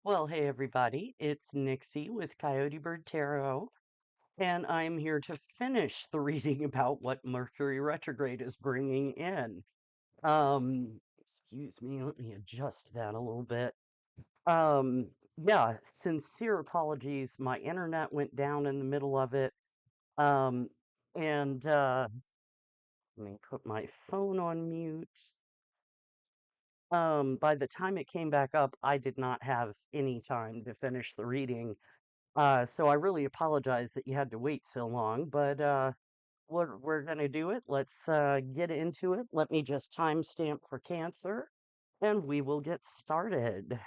Well, hey everybody, it's Nixie with Coyote Bird Tarot, and I'm here to finish the reading about what Mercury Retrograde is bringing in. Excuse me, let me adjust that a little bit. Yeah, sincere apologies. My internet went down in the middle of it. Um, and let me put my phone on mute. By the time it came back up, I did not have any time to finish the reading. So I really apologize that you had to wait so long, but we're gonna do it. Let's get into it. Let me just timestamp for Cancer, and we will get started.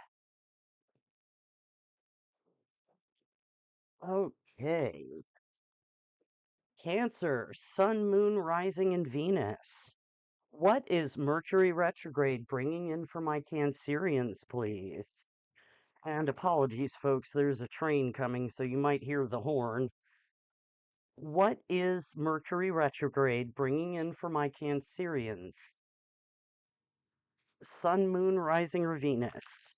Okay, Cancer, Sun, Moon, Rising, and Venus. What is Mercury retrograde bringing in for my Cancerians, please? And apologies, folks, there's a train coming, so you might hear the horn. What is Mercury retrograde bringing in for my Cancerians? Sun, Moon, Rising, or Venus?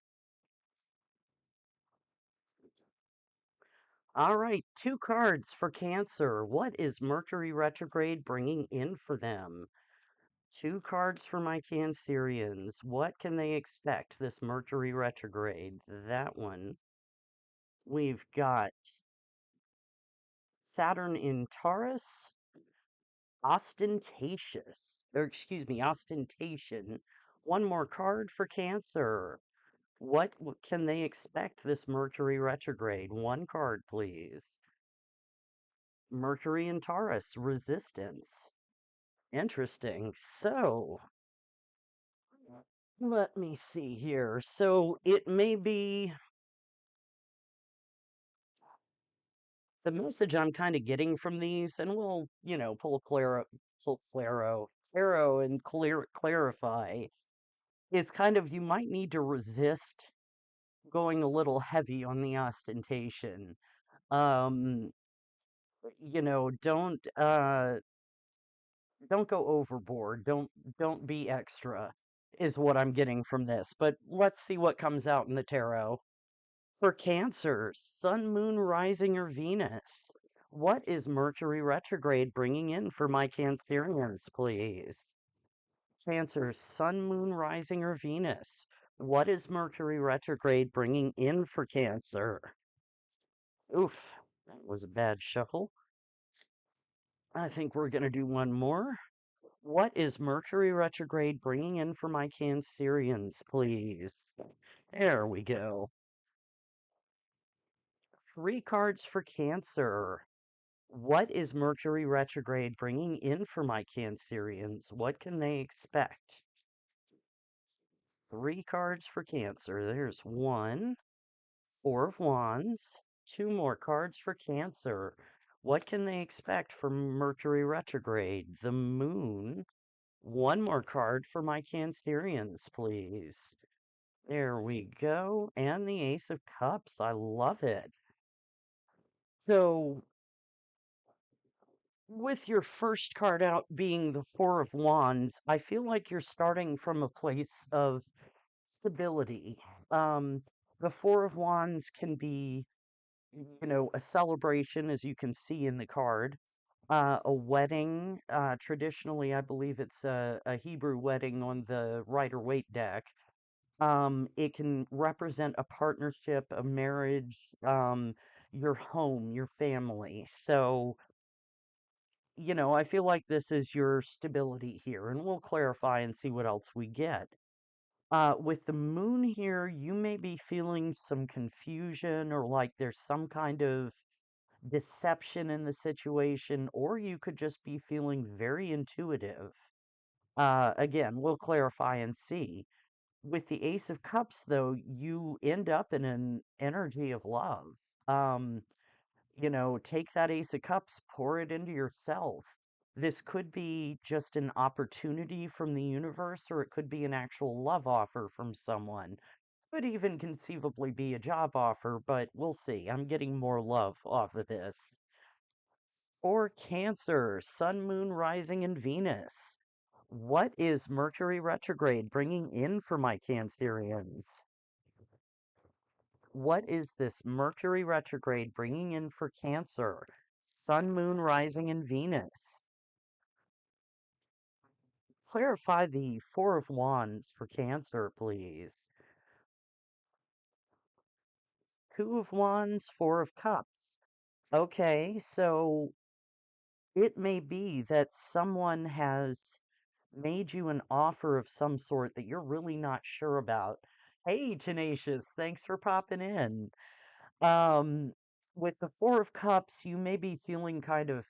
All right, two cards for Cancer. What is Mercury retrograde bringing in for them? Two cards for my Cancerians. What can they expect this Mercury retrograde? That one. We've got Saturn in Taurus, ostentation. One more card for Cancer. What can they expect this Mercury retrograde? One card, please. Mercury in Taurus, resistance. Interesting. So, let me see here. So, it may be the message I'm kind of getting from these, and we'll, pull claro and clarify. It's kind of you might need to resist going a little heavy on the ostentation. Um, don't go overboard. Don't be extra is what I'm getting from this. But let's see what comes out in the tarot. For Cancer, Sun, Moon, Rising, or Venus. What is Mercury retrograde bringing in for my Cancerians, please? Cancer, Sun, Moon, Rising, or Venus. What is Mercury retrograde bringing in for Cancer? Oof, that was a bad shuffle. I think we're going to do one more. What is Mercury retrograde bringing in for my Cancerians, please? There we go. Three cards for Cancer. What is Mercury retrograde bringing in for my Cancerians? What can they expect? Three cards for Cancer. There's one. Four of Wands. Two more cards for Cancer. What can they expect from Mercury retrograde? The Moon. One more card for my Cancerians, please. There we go. And the Ace of Cups. I love it. So, with your first card out being the Four of Wands, I feel like you're starting from a place of stability. Um, the Four of Wands can be, a celebration, as you can see in the card, a wedding. Traditionally, I believe it's a Hebrew wedding on the Rider-Waite deck. It can represent a partnership, a marriage, your home, your family. So, I feel like this is your stability here, and we'll clarify and see what else we get. With the moon here, you may be feeling some confusion or like there's some kind of deception in the situation, or you could just be feeling very intuitive. Again, we'll clarify and see. With the Ace of Cups, though, you end up in an energy of love. Um, take that Ace of Cups, pour it into yourself. This could be just an opportunity from the universe, or it could be an actual love offer from someone. Could even conceivably be a job offer, but we'll see. I'm getting more love off of this. For Cancer, Sun, Moon, Rising, and Venus. What is Mercury retrograde bringing in for my Cancerians? What is this Mercury retrograde bringing in for Cancer? Sun, Moon, Rising, and Venus. Clarify the Four of Wands for Cancer, please. Two of Wands, Four of Cups. Okay, so it may be that someone has made you an offer of some sort that you're really not sure about. Hey, Tenacious, thanks for popping in. Um, with the Four of Cups, you may be feeling kind of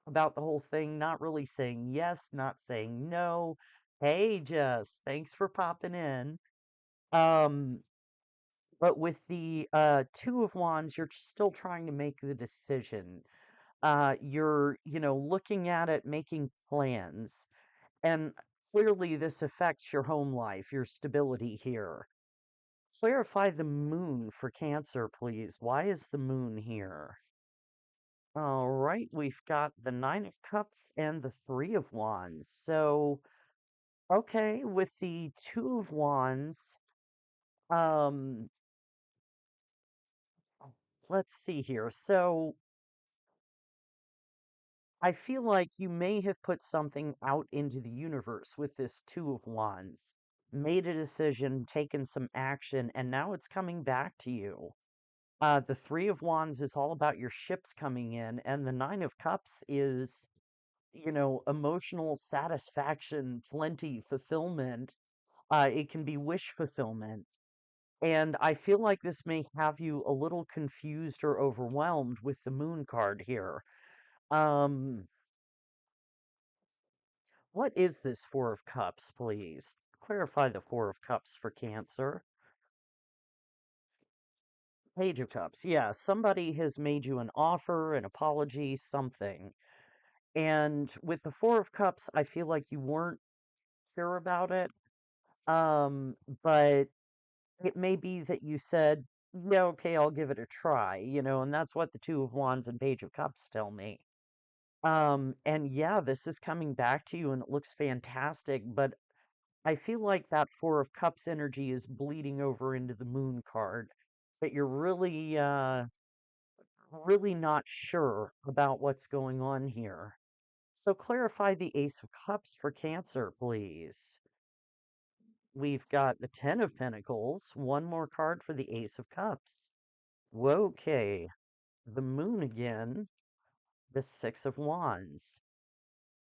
about the whole thing, not really saying yes, not saying no. Hey, Jess, thanks for popping in. Um, but with the Two of Wands, you're still trying to make the decision. You're, looking at it, making plans. And clearly, this affects your home life, your stability here. Clarify the moon for Cancer, please. Why is the moon here? All right, we've got the Nine of Cups and the Three of Wands. So, okay, with the Two of Wands, um, let's see here. So, I feel like you may have put something out into the universe with this Two of Wands, made a decision, taken some action, and now it's coming back to you. The Three of Wands is all about your ships coming in, and the Nine of Cups is, emotional satisfaction, plenty, fulfillment. It can be wish fulfillment. And I feel like this may have you a little confused or overwhelmed with the Moon card here. Um, what is this Four of Cups, please? Clarify the Four of Cups for Cancer. Page of Cups. Yeah, somebody has made you an offer, an apology, something. And with the Four of Cups, I feel like you weren't sure about it. But it may be that you said, yeah, okay, I'll give it a try, and that's what the Two of Wands and Page of Cups tell me. And yeah, this is coming back to you and it looks fantastic, but I feel like that Four of Cups energy is bleeding over into the Moon card, that you're really not sure about what's going on here. So clarify the Ace of Cups for Cancer, please. We've got the Ten of Pentacles, one more card for the Ace of Cups. Okay, the Moon again, the Six of Wands.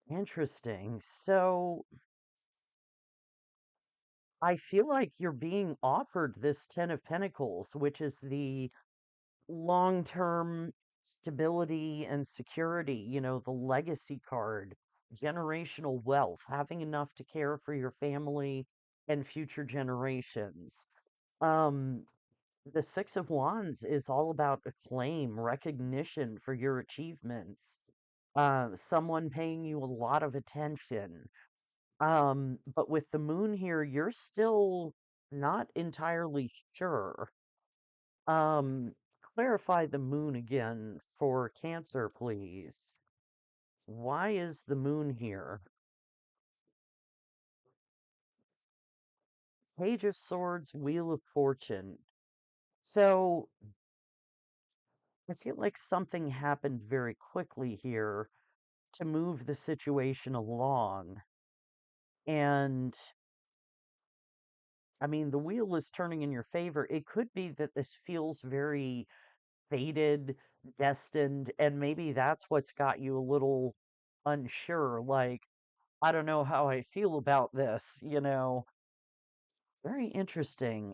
Interesting. So I feel like you're being offered this Ten of Pentacles, which is the long-term stability and security, the legacy card, generational wealth, having enough to care for your family and future generations. Um, the Six of Wands is all about acclaim, recognition for your achievements, someone paying you a lot of attention. But with the moon here, you're still not entirely sure. Um, Clarify the moon again for Cancer, please. Why is the moon here? Page of Swords, Wheel of Fortune. So I feel like something happened very quickly here to move the situation along. And I mean, the wheel is turning in your favor. It could be that this feels very fated, destined, and maybe that's what's got you a little unsure. Like, I don't know how I feel about this. Very interesting.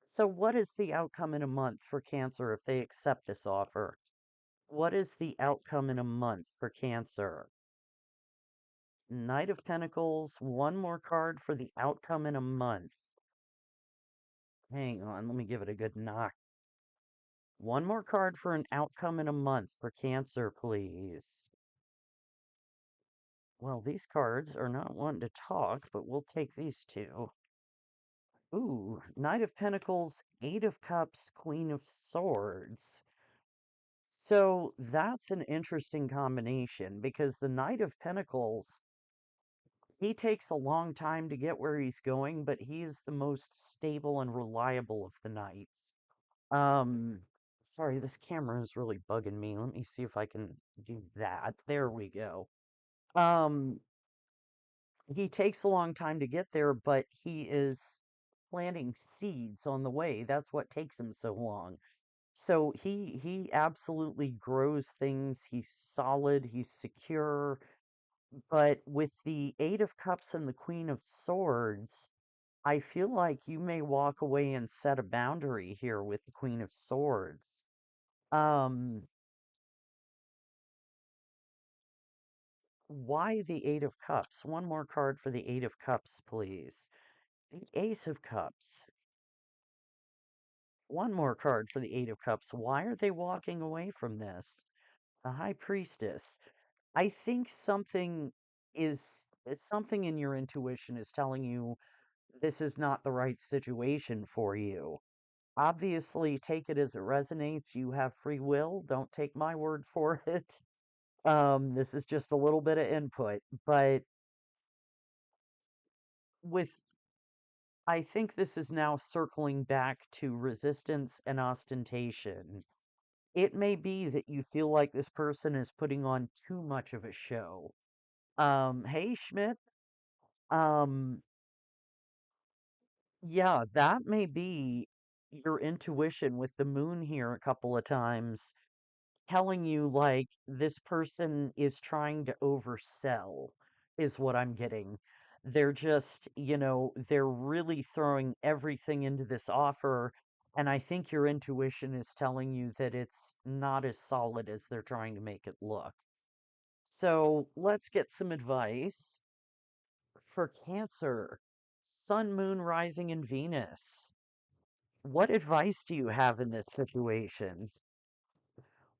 So what is the outcome in a month for Cancer if they accept this offer? What is the outcome in a month for Cancer? Knight of Pentacles, one more card for the outcome in a month. Hang on, let me give it a good knock. One more card for an outcome in a month for Cancer, please. Well, these cards are not wanting to talk, but we'll take these two. Ooh, Knight of Pentacles, Eight of Cups, Queen of Swords. So that's an interesting combination because the Knight of Pentacles He takes a long time to get where he's going, but he is the most stable and reliable of the knights. Um, Sorry, this camera is really bugging me. Let me see if I can do that. There we go. Um, he takes a long time to get there, but he is planting seeds on the way. That's what takes him so long. So he absolutely grows things. He's solid, he's secure, but with the Eight of Cups and the Queen of Swords, I feel like you may walk away and set a boundary here with the Queen of Swords. Um, why the Eight of Cups? One more card for the Eight of Cups, please. The Ace of Cups. One more card for the Eight of Cups. Why are they walking away from this? The High Priestess. I think something in your intuition is telling you this is not the right situation for you. Obviously, take it as it resonates. You have free will. Don't take my word for it. This is just a little bit of input, but with I think this is now circling back to resistance and ostentation. It may be that you feel like this person is putting on too much of a show. Hey Schmidt. Um, yeah, that may be your intuition with the moon here a couple of times telling you like this person is trying to oversell is what I'm getting. They're just, they're really throwing everything into this offer, and I think your intuition is telling you that it's not as solid as they're trying to make it look. So, let's get some advice for Cancer. Sun, Moon, Rising, and Venus. What advice do you have in this situation?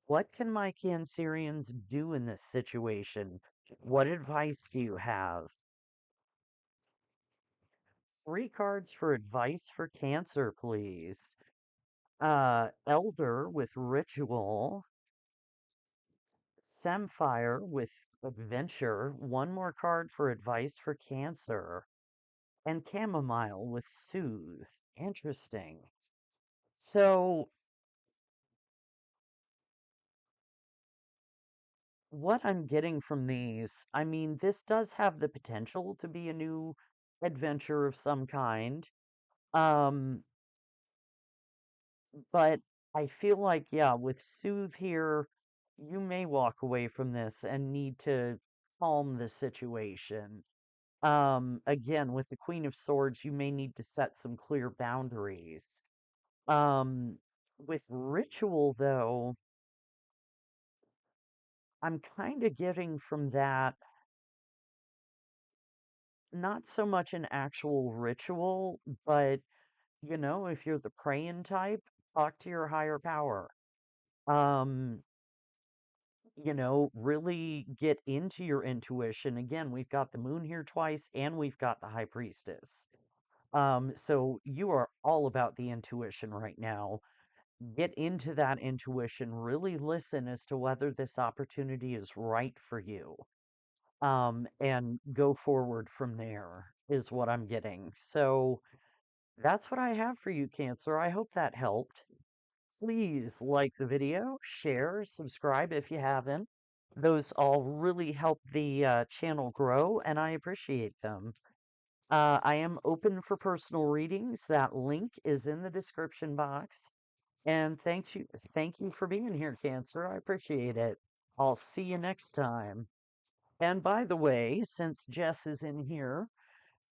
What can my Cancerians do in this situation? What advice do you have? Three cards for advice for Cancer, please. Elder with Ritual, Samphire with Adventure, one more card for advice for Cancer, and Chamomile with Soothe. Interesting. So, what I'm getting from these, I mean, this does have the potential to be a new adventure of some kind. Um, but I feel like, yeah, with Soothe here, you may walk away from this and need to calm the situation. Again, with the Queen of Swords, you may need to set some clear boundaries. Um, with Ritual, though, I'm kind of getting from that not so much an actual ritual, but if you're the praying type, talk to your higher power. Um, really get into your intuition. Again, we've got the moon here twice and we've got the high priestess. So you are all about the intuition right now. Get into that intuition, really listen as to whether this opportunity is right for you. And go forward from there is what I'm getting. So that's what I have for you, Cancer. I hope that helped. Please like the video, share, subscribe if you haven't. Those all really help the channel grow, and I appreciate them. I am open for personal readings. That link is in the description box. And thank you for being here, Cancer. I appreciate it. I'll see you next time. And by the way, since Jess is in here,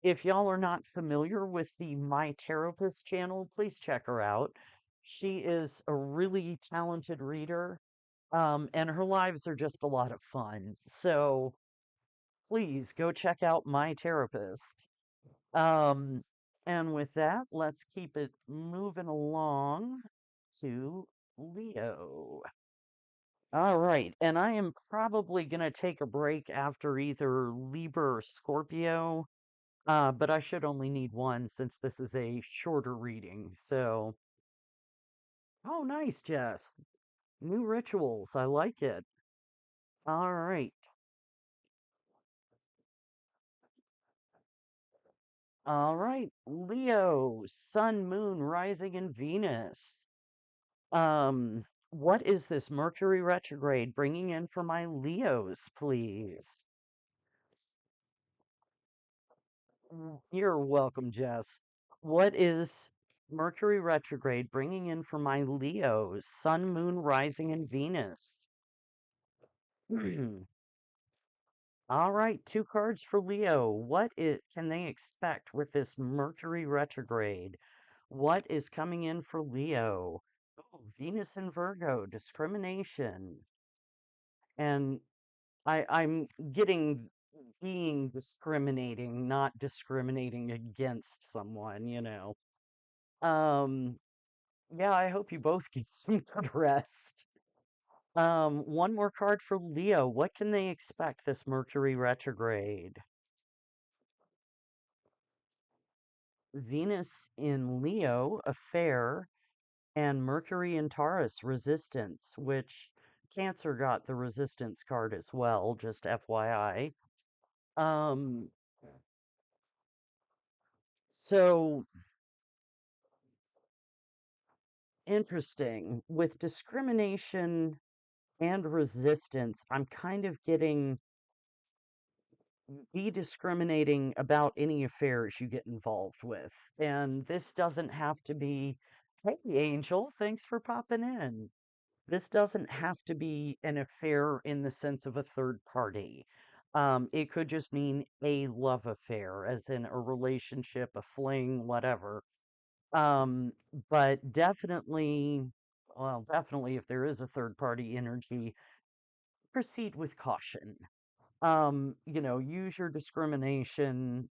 if y'all are not familiar with the My Therapist channel, please check her out. She is a really talented reader, and her lives are just a lot of fun. So please go check out My Therapist. Um, and with that, let's keep it moving along to Leo. All right, and I am probably going to take a break after either Libra or Scorpio. But I should only need one since this is a shorter reading. So, oh, nice, Jess. New rituals. I like it. All right. All right, Leo, Sun, Moon, Rising, and Venus. What is this Mercury retrograde bringing in for my Leos, please? You're welcome, Jess. What is Mercury retrograde bringing in for my Leos, Sun, Moon, Rising, and Venus? All right, two cards for Leo. What can they expect with this Mercury retrograde? What is coming in for Leo? Oh, Venus and Virgo, discrimination. And I'm getting being discriminating, not discriminating against someone. Um, yeah, I hope you both get some good rest. One more card for Leo. What can they expect this Mercury retrograde? Venus in Leo, affair, and Mercury in Taurus, resistance, which Cancer got the resistance card as well, just FYI. Um, so interesting. With discrimination and resistance, I'm kind of getting be discriminating about any affairs you get involved with. And this doesn't have to be, hey, Angel, thanks for popping in. This doesn't have to be an affair in the sense of a third party. It could just mean a love affair, as in a relationship, a fling, whatever. Um, but definitely, well, definitely if there is a third party energy, proceed with caution. Use your discrimination,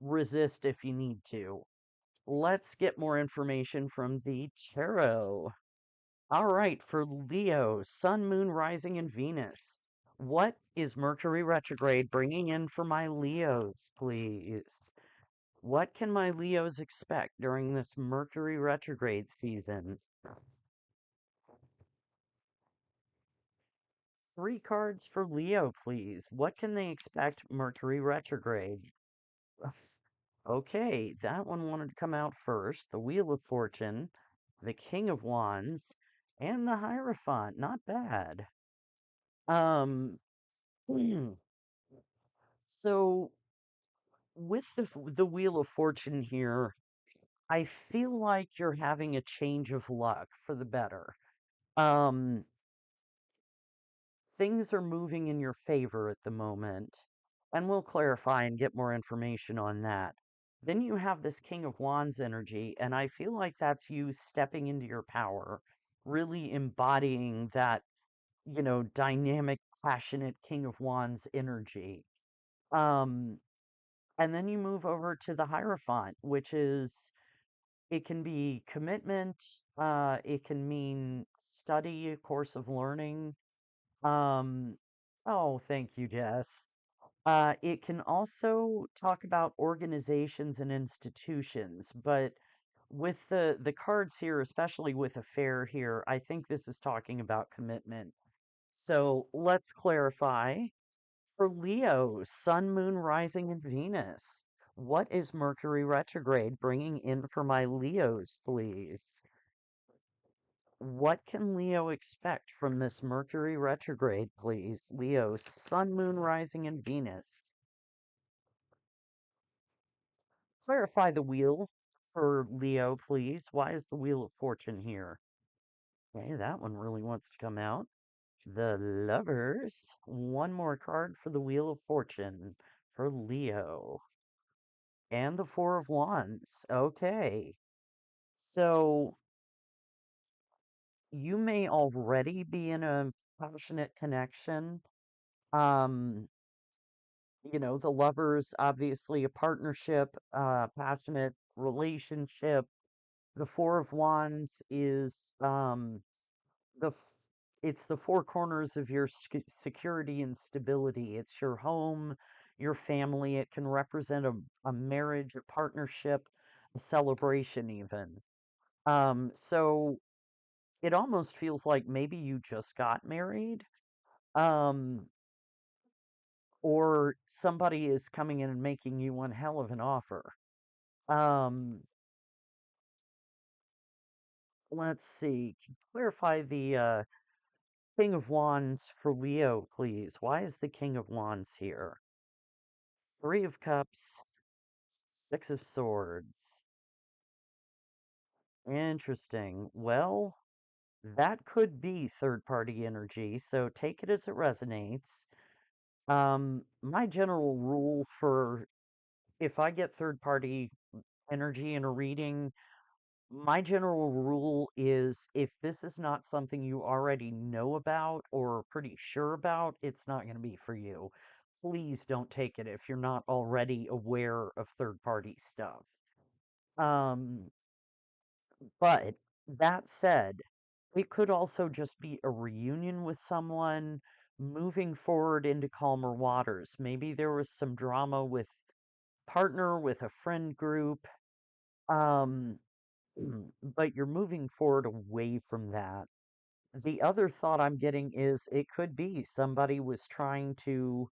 resist if you need to. Let's get more information from the tarot. All right, for Leo, Sun, Moon, Rising, and Venus. What is Mercury retrograde bringing in for my Leos, please? What can my Leos expect during this Mercury retrograde season? Three cards for Leo, please. What can they expect Mercury retrograde? Okay, that one wanted to come out first. The Wheel of Fortune, the King of Wands, and the Hierophant. Not bad. Um, so with the Wheel of Fortune here, I feel like you're having a change of luck for the better. Um, things are moving in your favor at the moment, and we'll clarify and get more information on that. Then you have this King of Wands energy, and I feel like that's you stepping into your power, really embodying that, dynamic, passionate King of Wands energy. Um, and then you move over to the Hierophant, which is it can be commitment, it can mean study, a course of learning. Um, oh, thank you, Jess. It can also talk about organizations and institutions, but with the cards here, especially with affair here, I think this is talking about commitment. So let's clarify. For Leo, Sun, Moon, Rising, and Venus. What is Mercury retrograde bringing in for my Leos, please? What can Leo expect from this Mercury retrograde, please? Leo, Sun, Moon, Rising, and Venus. Clarify the wheel for Leo, please. Why is the Wheel of Fortune here? Okay, that one really wants to come out. The Lovers. One more card for the Wheel of Fortune for Leo. And the Four of Wands. Okay. So you may already be in a passionate connection. Um, the lovers, obviously a partnership, passionate relationship. The Four of Wands is the f- it's the four corners of your security and stability. It's your home, your family. It can represent a marriage, a partnership, a celebration even. So it almost feels like maybe you just got married, um, or somebody is coming in and making you one hell of an offer. Um, let's see. Can you clarify the King of Wands for Leo, please? Why is the King of Wands here? Three of Cups, Six of Swords. Interesting. Well, that could be third party energy, so take it as it resonates. My general rule for if I get third party energy in a reading, my general rule is if this is not something you already know about or are pretty sure about, it's not going to be for you. Please don't take it if you're not already aware of third party stuff. Um, but that said, it could also just be a reunion with someone moving forward into calmer waters. Maybe there was some drama with partner, with a friend group. Um, but you're moving forward away from that. The other thought I'm getting is it could be somebody was trying to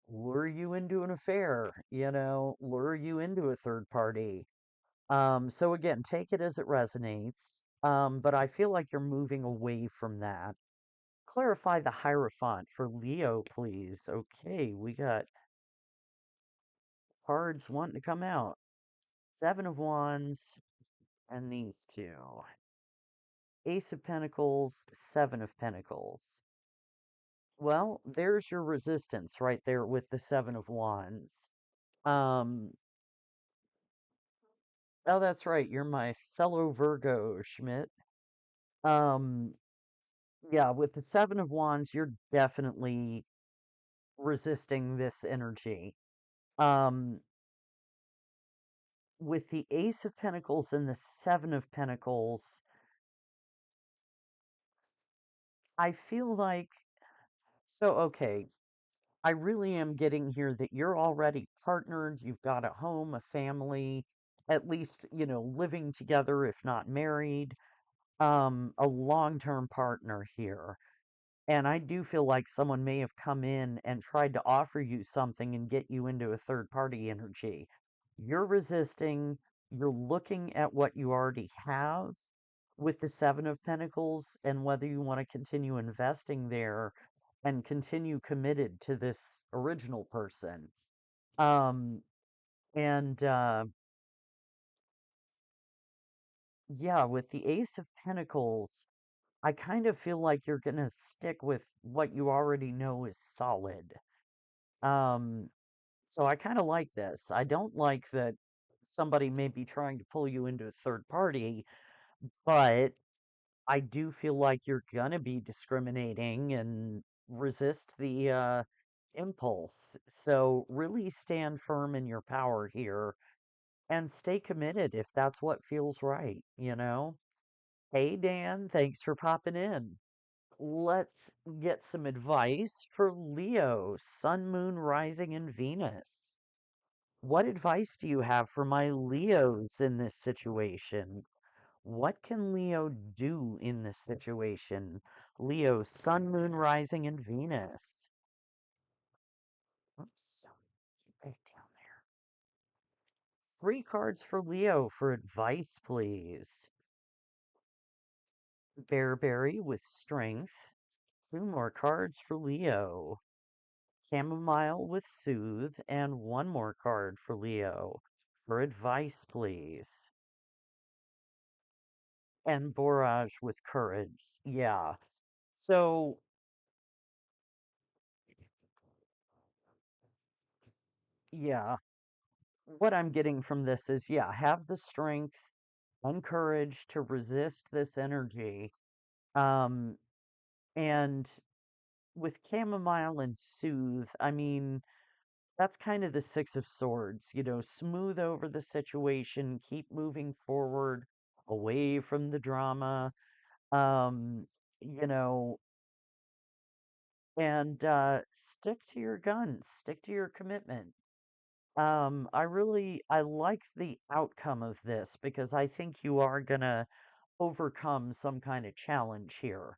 lure you into an affair, lure you into a third party. So again, take it as it resonates. But I feel like you're moving away from that. Clarify the Hierophant for Leo, please. Okay, we got cards wanting to come out. Seven of Wands and these two. Ace of Pentacles, Seven of Pentacles. Well, there's your resistance right there with the Seven of Wands. Um, oh, that's right. You're my fellow Virgo, Schmidt. Um, yeah, with the Seven of Wands, you're definitely resisting this energy. Um, with the Ace of Pentacles and the Seven of Pentacles, I feel like, okay, I really am getting here that you're already partnered, you've got a home, a family, at least, living together, if not married, a long-term partner here. And I do feel like someone may have come in and tried to offer you something and get you into a third party energy. You're resisting, you're looking at what you already have with the Seven of Pentacles and whether you want to continue investing there and continue committed to this original person. Um, and yeah, with the Ace of Pentacles, I kind of feel like you're going to stick with what you already know is solid. Um, so I kind of like this. I don't like that somebody may be trying to pull you into a third party, but I do feel like you're going to be discriminating and resist the impulse. So really stand firm in your power here and stay committed if that's what feels right? Hey, Dan, thanks for popping in. Let's get some advice for Leo, Sun, Moon, Rising, and Venus. What advice do you have for my Leos in this situation? What can Leo do in this situation? Leo, Sun, Moon, Rising, and Venus. Oops. Get back down there. Three cards for Leo for advice, please. Bearberry with Strength. Two more cards for Leo. Chamomile with Soothe, and one more card for Leo. For advice, please. And Borage with Courage. Yeah. So, yeah, what I'm getting from this is, yeah, have the strength and courage to resist this energy. Um, and with Chamomile and Soothe, I mean, that's kind of the Six of Swords, smooth over the situation, keep moving forward, away from the drama, um, you know, and stick to your guns, stick to your commitment. I like the outcome of this because I think you are gonna overcome some kind of challenge here.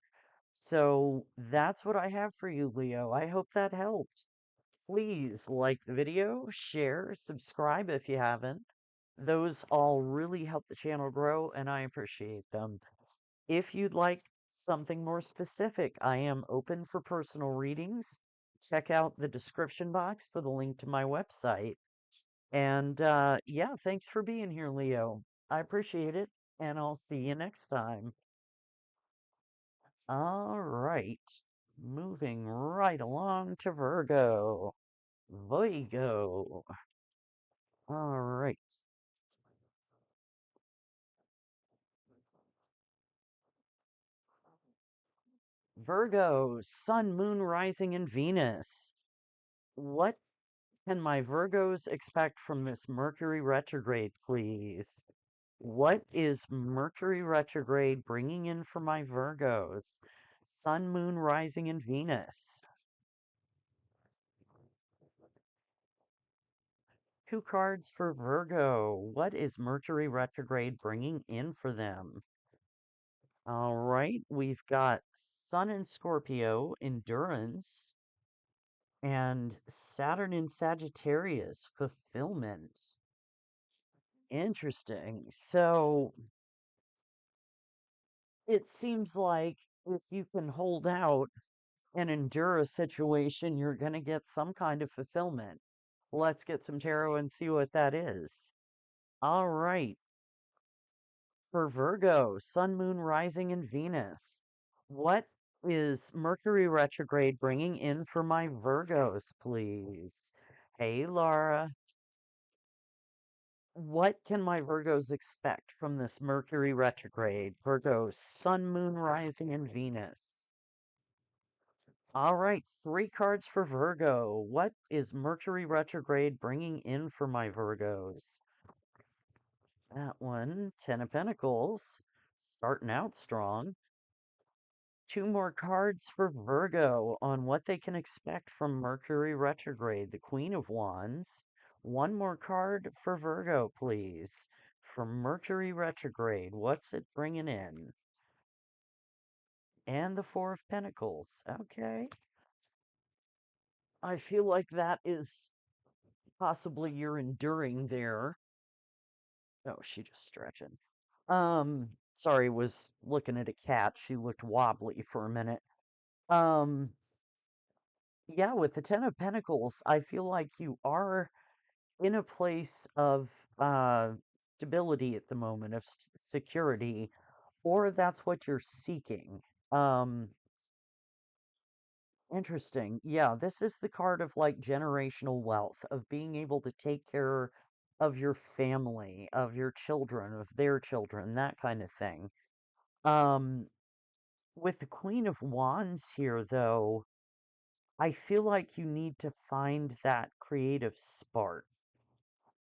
So that's what I have for you, Leo. I hope that helped. Please like the video, share, subscribe if you haven't. Those all really help the channel grow, and I appreciate them. If you'd like something more specific, I am open for personal readings. Check out the description box for the link to my website. And yeah, thanks for being here, Leo. I appreciate it, and I'll see you next time. All right, moving right along to Virgo. Virgo. All right. Virgo, Sun, Moon, Rising, and Venus. What can my Virgos expect from this Mercury retrograde, please? What is Mercury retrograde bringing in for my Virgos? Sun, Moon, Rising, and Venus. Two cards for Virgo. What is Mercury retrograde bringing in for them? All right, we've got Sun in Scorpio, endurance, and Saturn in Sagittarius, fulfillment. Interesting. So it seems like if you can hold out and endure a situation, you're going to get some kind of fulfillment. Let's get some tarot and see what that is. All right. For Virgo, Sun, Moon, Rising, and Venus. What is Mercury retrograde bringing in for my Virgos, please? Hey, Laura. What can my Virgos expect from this Mercury retrograde? Virgo, Sun, Moon, Rising, and Venus. All right, three cards for Virgo. What is Mercury retrograde bringing in for my Virgos? That one, Ten of Pentacles, starting out strong. Two more cards for Virgo on what they can expect from Mercury retrograde. The Queen of Wands. One more card for Virgo, please. For Mercury retrograde, what's it bringing in? And the Four of Pentacles. Okay. I feel like that is possibly you're enduring there. Oh, she just stretching. Sorry, was looking at a cat. She looked wobbly for a minute. Um, yeah, with the Ten of Pentacles, I feel like you are in a place of uh stability at the moment, of security, or that's what you're seeking. Um, Interesting. Yeah, this is the card of like generational wealth, of being able to take care of your family, of your children, of their children, that kind of thing. Um, with the Queen of Wands here, though, I feel like you need to find that creative spark.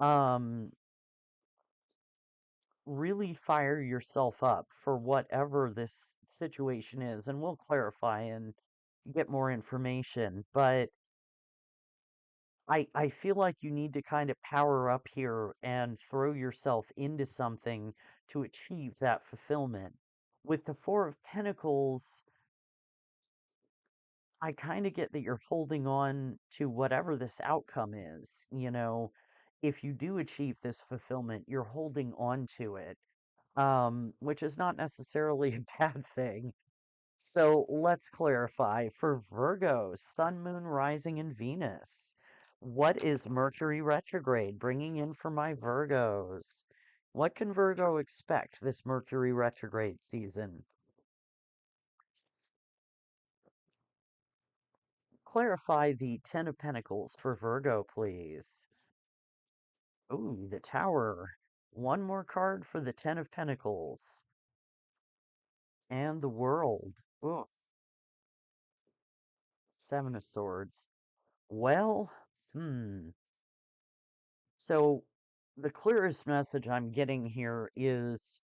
Um, really fire yourself up for whatever this situation is, and we'll clarify and get more information. But I feel like you need to kind of power up here and throw yourself into something to achieve that fulfillment. With the Four of Pentacles, I kind of get that you're holding on to whatever this outcome is. If you do achieve this fulfillment, you're holding on to it, which is not necessarily a bad thing. So let's clarify for Virgo, Sun, Moon, Rising, and Venus. What is Mercury retrograde bringing in for my Virgos? What can Virgo expect this Mercury retrograde season? Clarify the Ten of Pentacles for Virgo, please. Ooh, the Tower. One more card for the Ten of Pentacles. And the World. Ooh, Seven of Swords. Well, So the clearest message I'm getting here is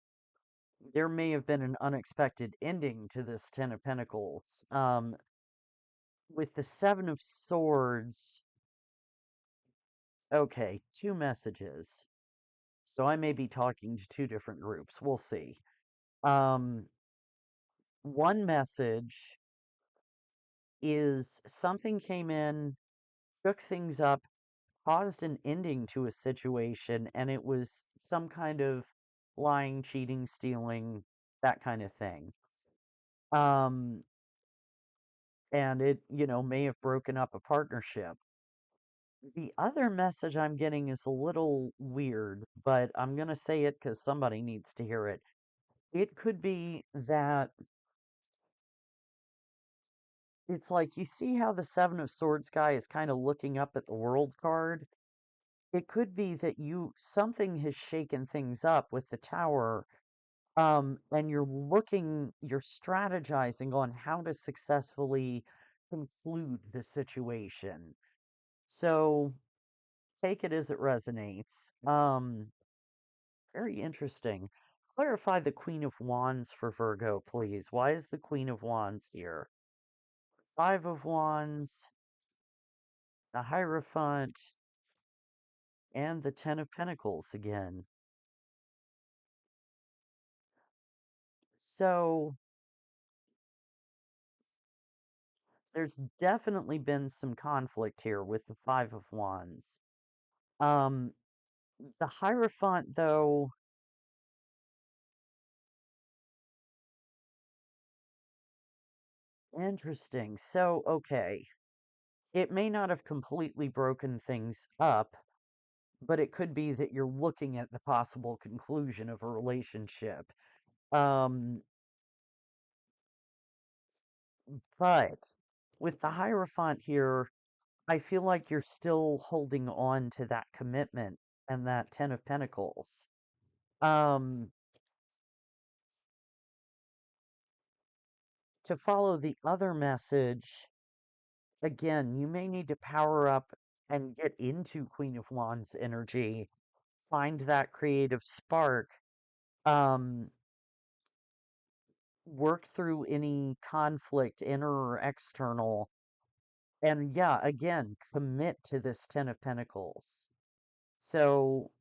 there may have been an unexpected ending to this Ten of Pentacles. With the Seven of Swords, okay, two messages. So I may be talking to two different groups. We'll see. Um, One message is something came in, shook things up, caused an ending to a situation, and it was some kind of lying, cheating, stealing, that kind of thing. Um, and it, may have broken up a partnership. The other message I'm getting is a little weird, but I'm going to say it because somebody needs to hear it. It could be that it's like you see how the Seven of Swords guy is kind of looking up at the World card? It could be that something has shaken things up with the Tower, and you're strategizing on how to successfully conclude the situation. So take it as it resonates. Very interesting. Clarify the Queen of Wands for Virgo, please. Why is the Queen of Wands here? Five of Wands, the Hierophant, and the Ten of Pentacles again. So there's definitely been some conflict here with the Five of Wands. Um, the Hierophant, though, interesting. So, okay, it may not have completely broken things up, but it could be that you're looking at the possible conclusion of a relationship. Um, but with the Hierophant here, I feel like you're still holding on to that commitment and that Ten of Pentacles. Um, to follow the other message, again, you may need to power up and get into Queen of Wands energy, find that creative spark, um, work through any conflict, inner or external, and yeah, again, commit to this Ten of Pentacles. So,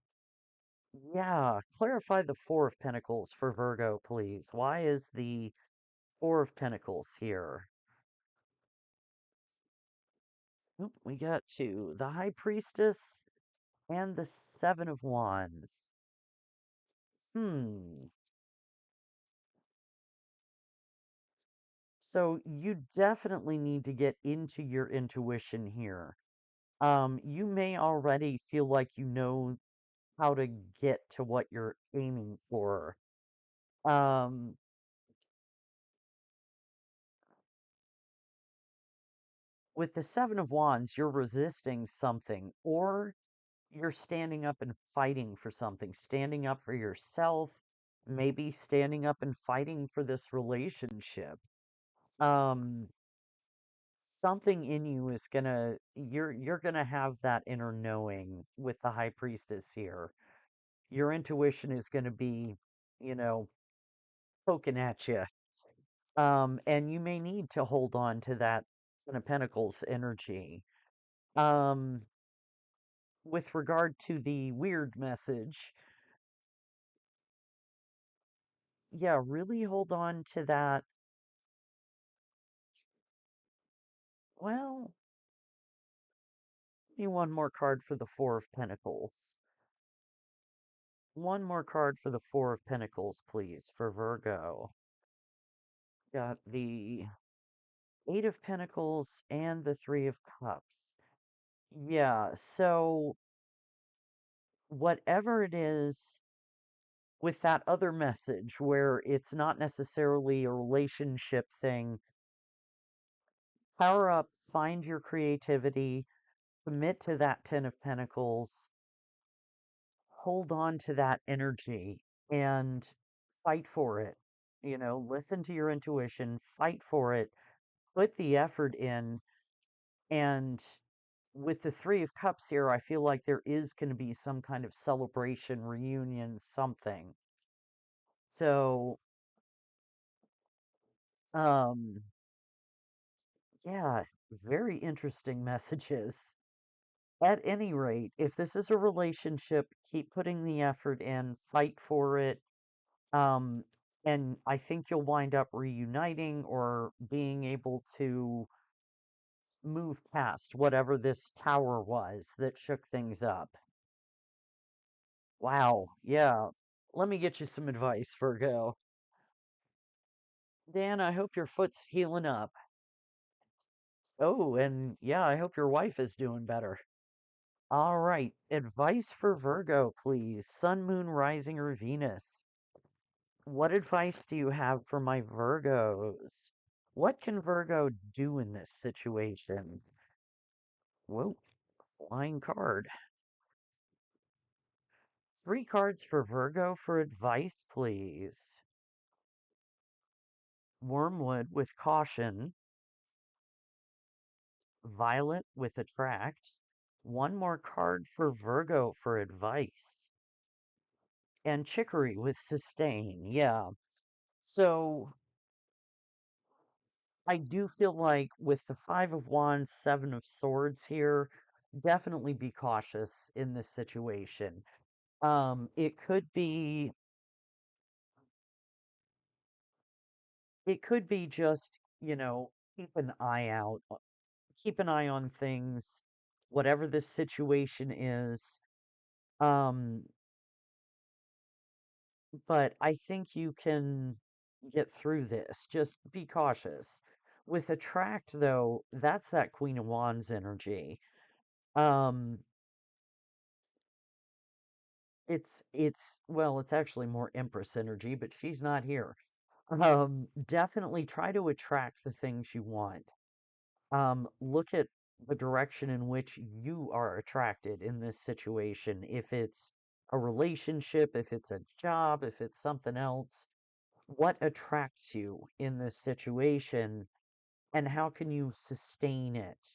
yeah, clarify the Four of Pentacles for Virgo, please. Why is the Four of Pentacles here? Oop, we got two. The High Priestess and the Seven of Wands. Hmm. So you definitely need to get into your intuition here. You may already feel like you know how to get to what you're aiming for. Um, with the Seven of Wands, you're resisting something, or you're standing up and fighting for something, standing up for yourself, maybe standing up and fighting for this relationship. Um, something in you is you're gonna have that inner knowing with the High Priestess here. Your intuition is gonna be, you know, poking at you. And you may need to hold on to that Ten of Pentacles energy. Um, with regard to the weird message, yeah, really hold on to that. Well, give me one more card for the Four of Pentacles. One more card for the Four of Pentacles, please, for Virgo. Got the Eight of Pentacles and the Three of Cups. Yeah, so whatever it is with that other message where it's not necessarily a relationship thing, power up, find your creativity, commit to that Ten of Pentacles, hold on to that energy, and fight for it. Listen to your intuition, fight for it, put the effort in. And with the Three of Cups here, I feel like there is going to be some kind of celebration, reunion, something. So, um, yeah, very interesting messages. At any rate, if this is a relationship, keep putting the effort in, fight for it. Um, and I think you'll wind up reuniting or being able to move past whatever this tower was that shook things up. Wow, yeah. Let me get you some advice, Virgo. Dan, I hope your foot's healing up. Oh, and yeah, I hope your wife is doing better. All right, advice for Virgo, please. Sun, Moon, Rising, or Venus? What advice do you have for my Virgos? What can Virgo do in this situation? Whoa, flying card. Three cards for Virgo for advice, please. Wormwood with caution, Violet with attract. One more card for Virgo for advice. And Chicory with sustain. Yeah. So I do feel like with the Five of Wands, Seven of Swords here, definitely be cautious in this situation. It could be just, keep an eye on things, whatever this situation is. Um, but I think you can get through this. Just be cautious. With attract, though, that's that Queen of Wands energy. Um, it's actually more Empress energy, but she's not here. Definitely try to attract the things you want. Look at the direction in which you are attracted in this situation. If it's a relationship, if it's a job, if it's something else, what attracts you in this situation and how can you sustain it?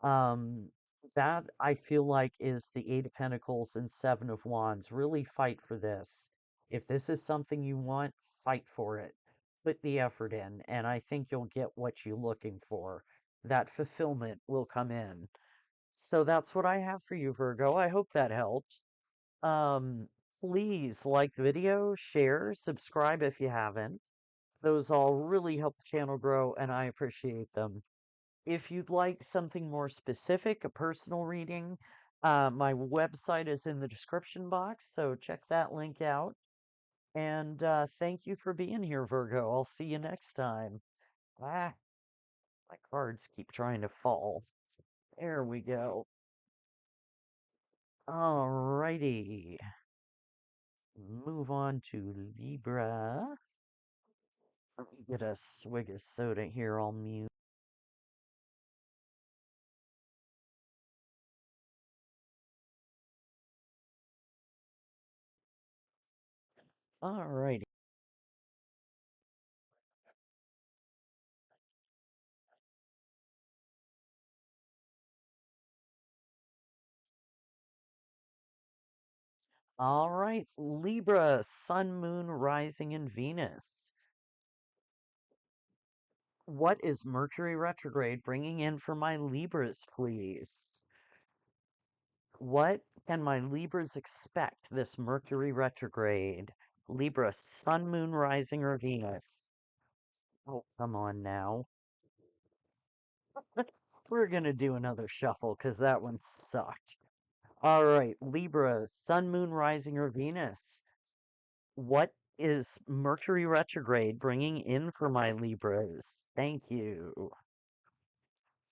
Um, that I feel like is the Eight of Pentacles and Seven of Wands. Really fight for this. If this is something you want, fight for it. Put the effort in, and I think you'll get what you're looking for. That fulfillment will come in. So that's what I have for you, Virgo. I hope that helped. Um, Please like the video, share, subscribe if you haven't. Those all really help the channel grow, and I appreciate them. If you'd like something more specific, a personal reading, my website is in the description box, so check that link out. And thank you for being here, Virgo. I'll see you next time. Ah, my cards keep trying to fall. There we go. Alrighty. Move on to Libra. Let me get a swig of soda here. I'll mute. Alrighty. All right, Libra, Sun, Moon, Rising, and Venus. What is Mercury retrograde bringing in for my Libras, please? What can my Libras expect this Mercury retrograde? Libra, Sun, Moon, Rising, or Venus? Oh, come on now. We're going to do another shuffle because that one sucked. All right, Libra, Sun, Moon, Rising, or Venus? What is Mercury retrograde bringing in for my Libras? Thank you.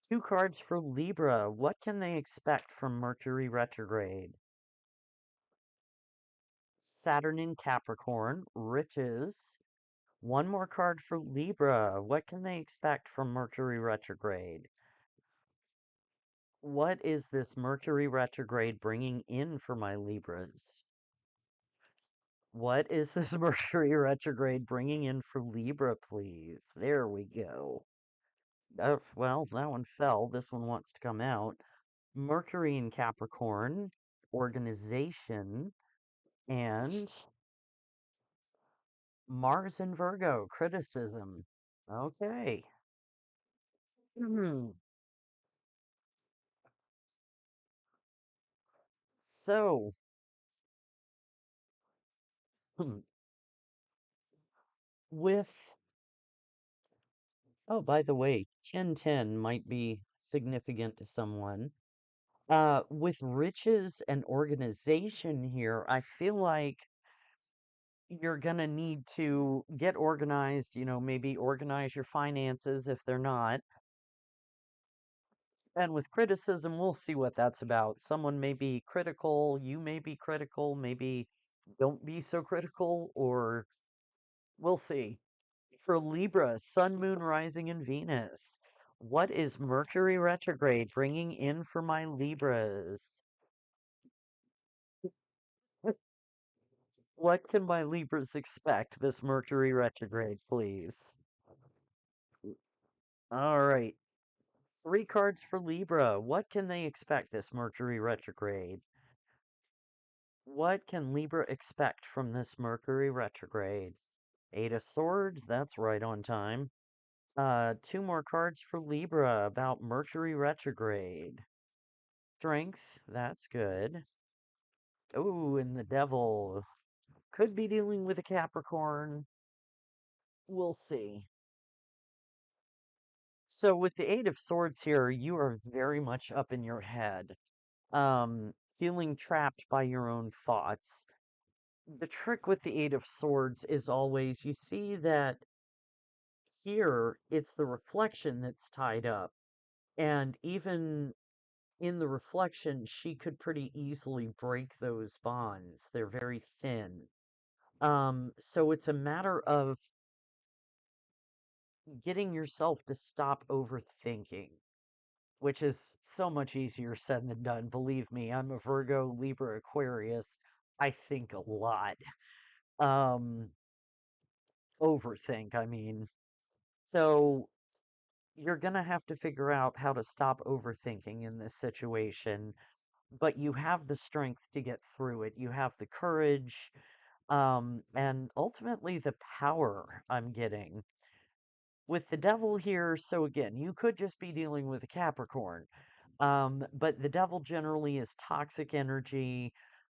Two cards for Libra. What can they expect from Mercury retrograde? Saturn in Capricorn, riches. One more card for Libra. What can they expect from Mercury retrograde? What is this Mercury retrograde bringing in for my Libras? What is this Mercury retrograde bringing in for Libra, please? There we go. Oh, well, that one fell. This one wants to come out. Mercury in Capricorn, organization, and Mars in Virgo, criticism. Okay. So, with Oh, by the way, 1010 might be significant to someone. With riches and organization here, I feel like you're gonna need to get organized, maybe organize your finances if they're not. And with criticism, we'll see what that's about. Someone may be critical, you may be critical, maybe don't be so critical, or we'll see. For Libra, Sun, Moon, Rising, and Venus. What is Mercury retrograde bringing in for my Libras? What can my Libras expect this Mercury retrograde, please? All right. Three cards for Libra. What can they expect this Mercury retrograde? What can Libra expect from this Mercury retrograde? Eight of Swords, that's right on time. Two more cards for Libra about Mercury retrograde. Strength, that's good. Oh, and the Devil. Could be dealing with a Capricorn. We'll see. So with the Eight of Swords here, you are very much up in your head, feeling trapped by your own thoughts. The trick with the Eight of Swords is always you see that here it's the reflection that's tied up. And even in the reflection, she could pretty easily break those bonds. They're very thin. So it's a matter of getting yourself to stop overthinking, which is so much easier said than done. Believe me, I'm a Virgo, Libra, Aquarius. I think a lot. Um, Overthink, I mean. So you're going to have to figure out how to stop overthinking in this situation, but you have the strength to get through it. You have the courage, and ultimately the power I'm getting. With the devil here, so again, you could just be dealing with a Capricorn. But the devil generally is toxic energy,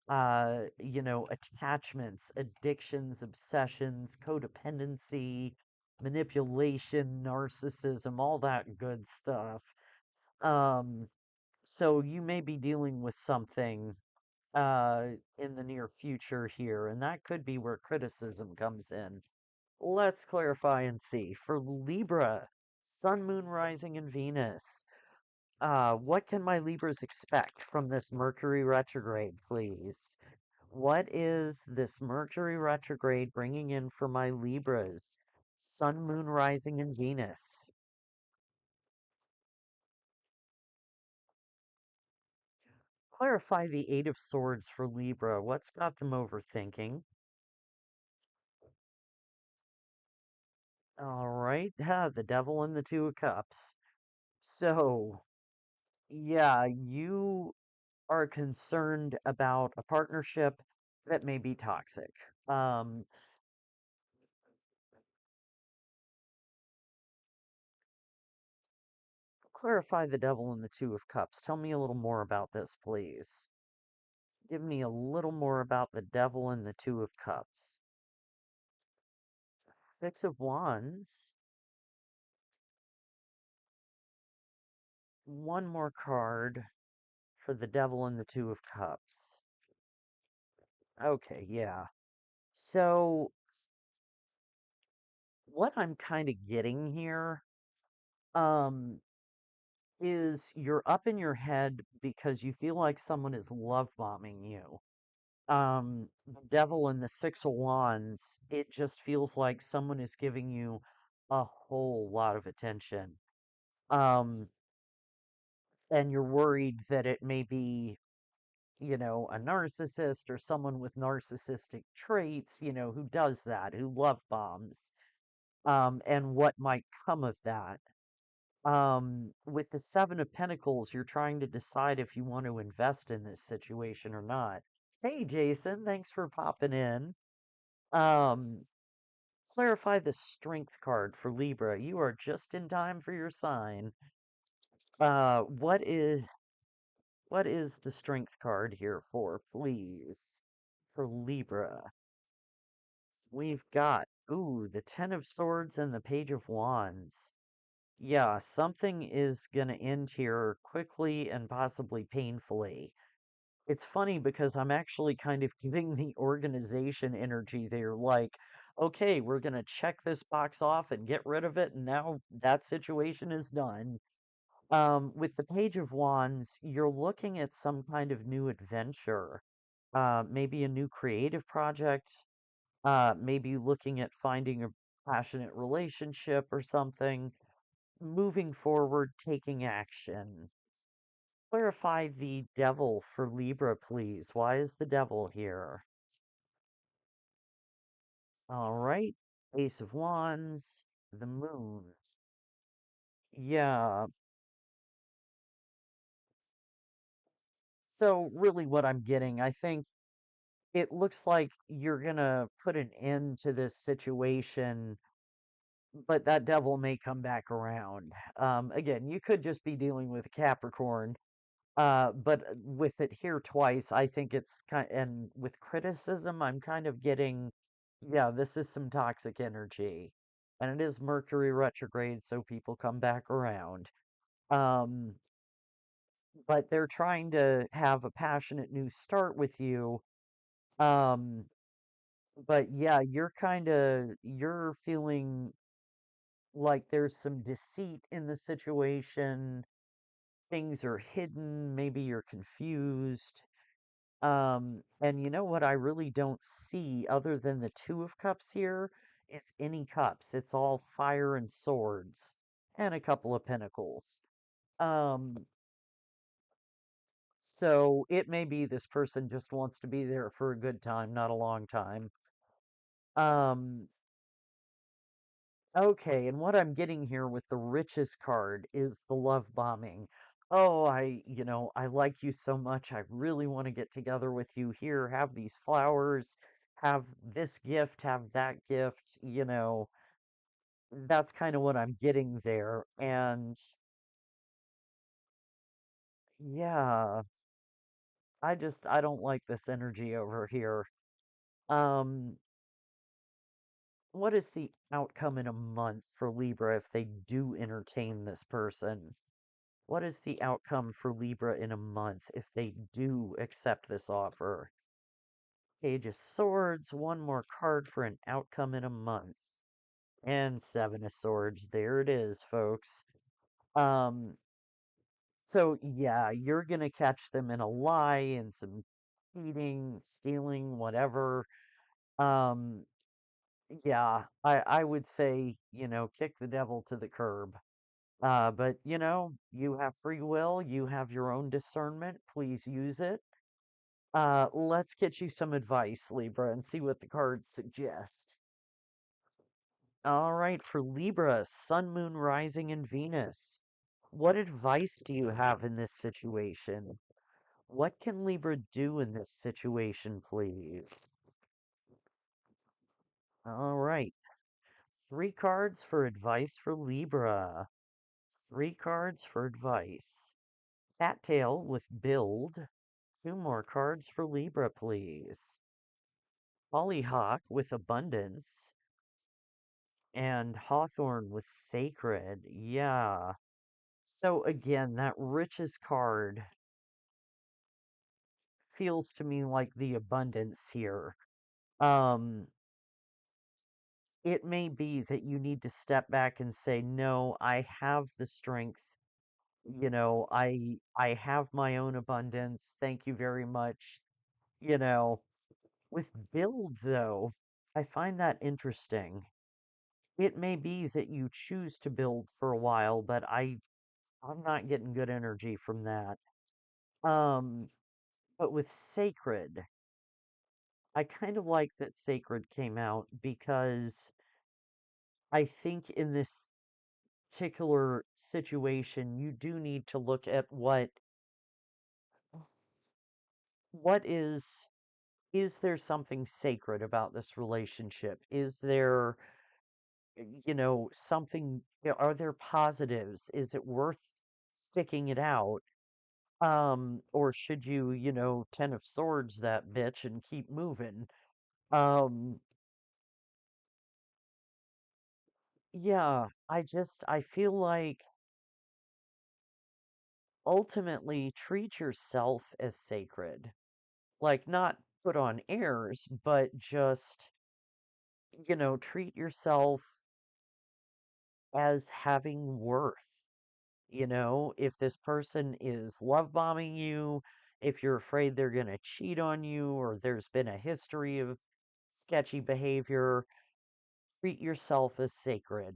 attachments, addictions, obsessions, codependency, manipulation, narcissism, all that good stuff. Um, so you may be dealing with something uh in the near future here, and that could be where criticism comes in. Let's clarify and see. For Libra, Sun, Moon, Rising, and Venus. What can my Libras expect from this Mercury retrograde, please? What is this Mercury retrograde bringing in for my Libras? Sun, Moon, Rising, and Venus. Clarify the Eight of Swords for Libra. What's got them overthinking? All right, the Devil and the Two of Cups. So, yeah, you are concerned about a partnership that may be toxic. Um, Clarify the Devil and the Two of Cups. Tell me a little more about this, please. Give me a little more about the Devil and the Two of Cups. Six of Wands. One more card for the Devil and the Two of Cups. Okay, yeah. So, what I'm kind of getting here, um, is you're up in your head because you feel like someone is love bombing you. The Devil and the Six of Wands, it just feels like someone is giving you a whole lot of attention. Um, and you're worried that it may be, a narcissist or someone with narcissistic traits, who does that, who love bombs, and what might come of that. With the Seven of Pentacles, you're trying to decide if you want to invest in this situation or not. Hey, Jason, thanks for popping in. Um, Clarify the Strength card for Libra. You are just in time for your sign. Uh, what is what is the Strength card here for, please? For Libra. We've got, ooh, the Ten of Swords and the Page of Wands. Yeah, something is going to end here quickly and possibly painfully. It's funny because I'm actually kind of giving the organization energy there, like, okay, we're going to check this box off and get rid of it, and now that situation is done. With the Page of Wands, you're looking at some kind of new adventure, maybe a new creative project, maybe looking at finding a passionate relationship or something, moving forward, taking action. Clarify the devil for Libra, please. Why is the devil here? All right. Ace of Wands, the moon. Yeah. So, really, what I'm getting, I think it looks like you're going to put an end to this situation, but that devil may come back around. Again, you could just be dealing with a Capricorn. But with it here twice, I think it's kind and with criticism, I'm kind of getting, yeah, this is some toxic energy. And it is Mercury retrograde, so people come back around. Um, but they're trying to have a passionate new start with you. Um, but yeah, you're feeling like there's some deceit in the situation. Things are hidden, maybe you're confused. And you know what I really don't see other than the Two of Cups here is any cups. It's all fire and swords and a couple of pentacles. Um, so it may be this person just wants to be there for a good time, not a long time. Um, Okay, and what I'm getting here with the richest card is the love bombing. Oh, I like you so much. I really want to get together with you here. Have these flowers, have this gift, have that gift. That's kind of what I'm getting there. And yeah, I don't like this energy over here. Um, what is the outcome in a month for Libra if they do entertain this person? What is the outcome for Libra in a month if they do accept this offer? Page of Swords, one more card for an outcome in a month. And Seven of Swords. There it is, folks. Um, so yeah, you're gonna catch them in a lie and some cheating, stealing, whatever. Um, yeah, I would say, kick the devil to the curb. But you have free will, you have your own discernment. Please use it. Let's get you some advice, Libra, and see what the cards suggest. All right, for Libra, Sun, Moon, Rising, and Venus. What advice do you have in this situation? What can Libra do in this situation, please? All right, three cards for advice for Libra. Three cards for advice. Cattail with build. Two more cards for Libra, please. Hollyhock with abundance. And Hawthorn with sacred. Yeah. So again, that richest card feels to me like the abundance here. Um, it may be that you need to step back and say, no, I have the strength. I have my own abundance. Thank you very much. You know, with build though, I find that interesting. It may be that you choose to build for a while, but I'm not getting good energy from that. Um, but with sacred, I kind of like that sacred came out because I think in this particular situation, you do need to look at what is there something sacred about this relationship? Is there, something, are there positives? Is it worth sticking it out? Or should you, Ten of Swords that bitch and keep moving? Um, Yeah, I feel like ultimately treat yourself as sacred. Like, not put on airs, but just, treat yourself as having worth. If this person is love bombing you, if you're afraid they're going to cheat on you, or there's been a history of sketchy behavior, treat yourself as sacred.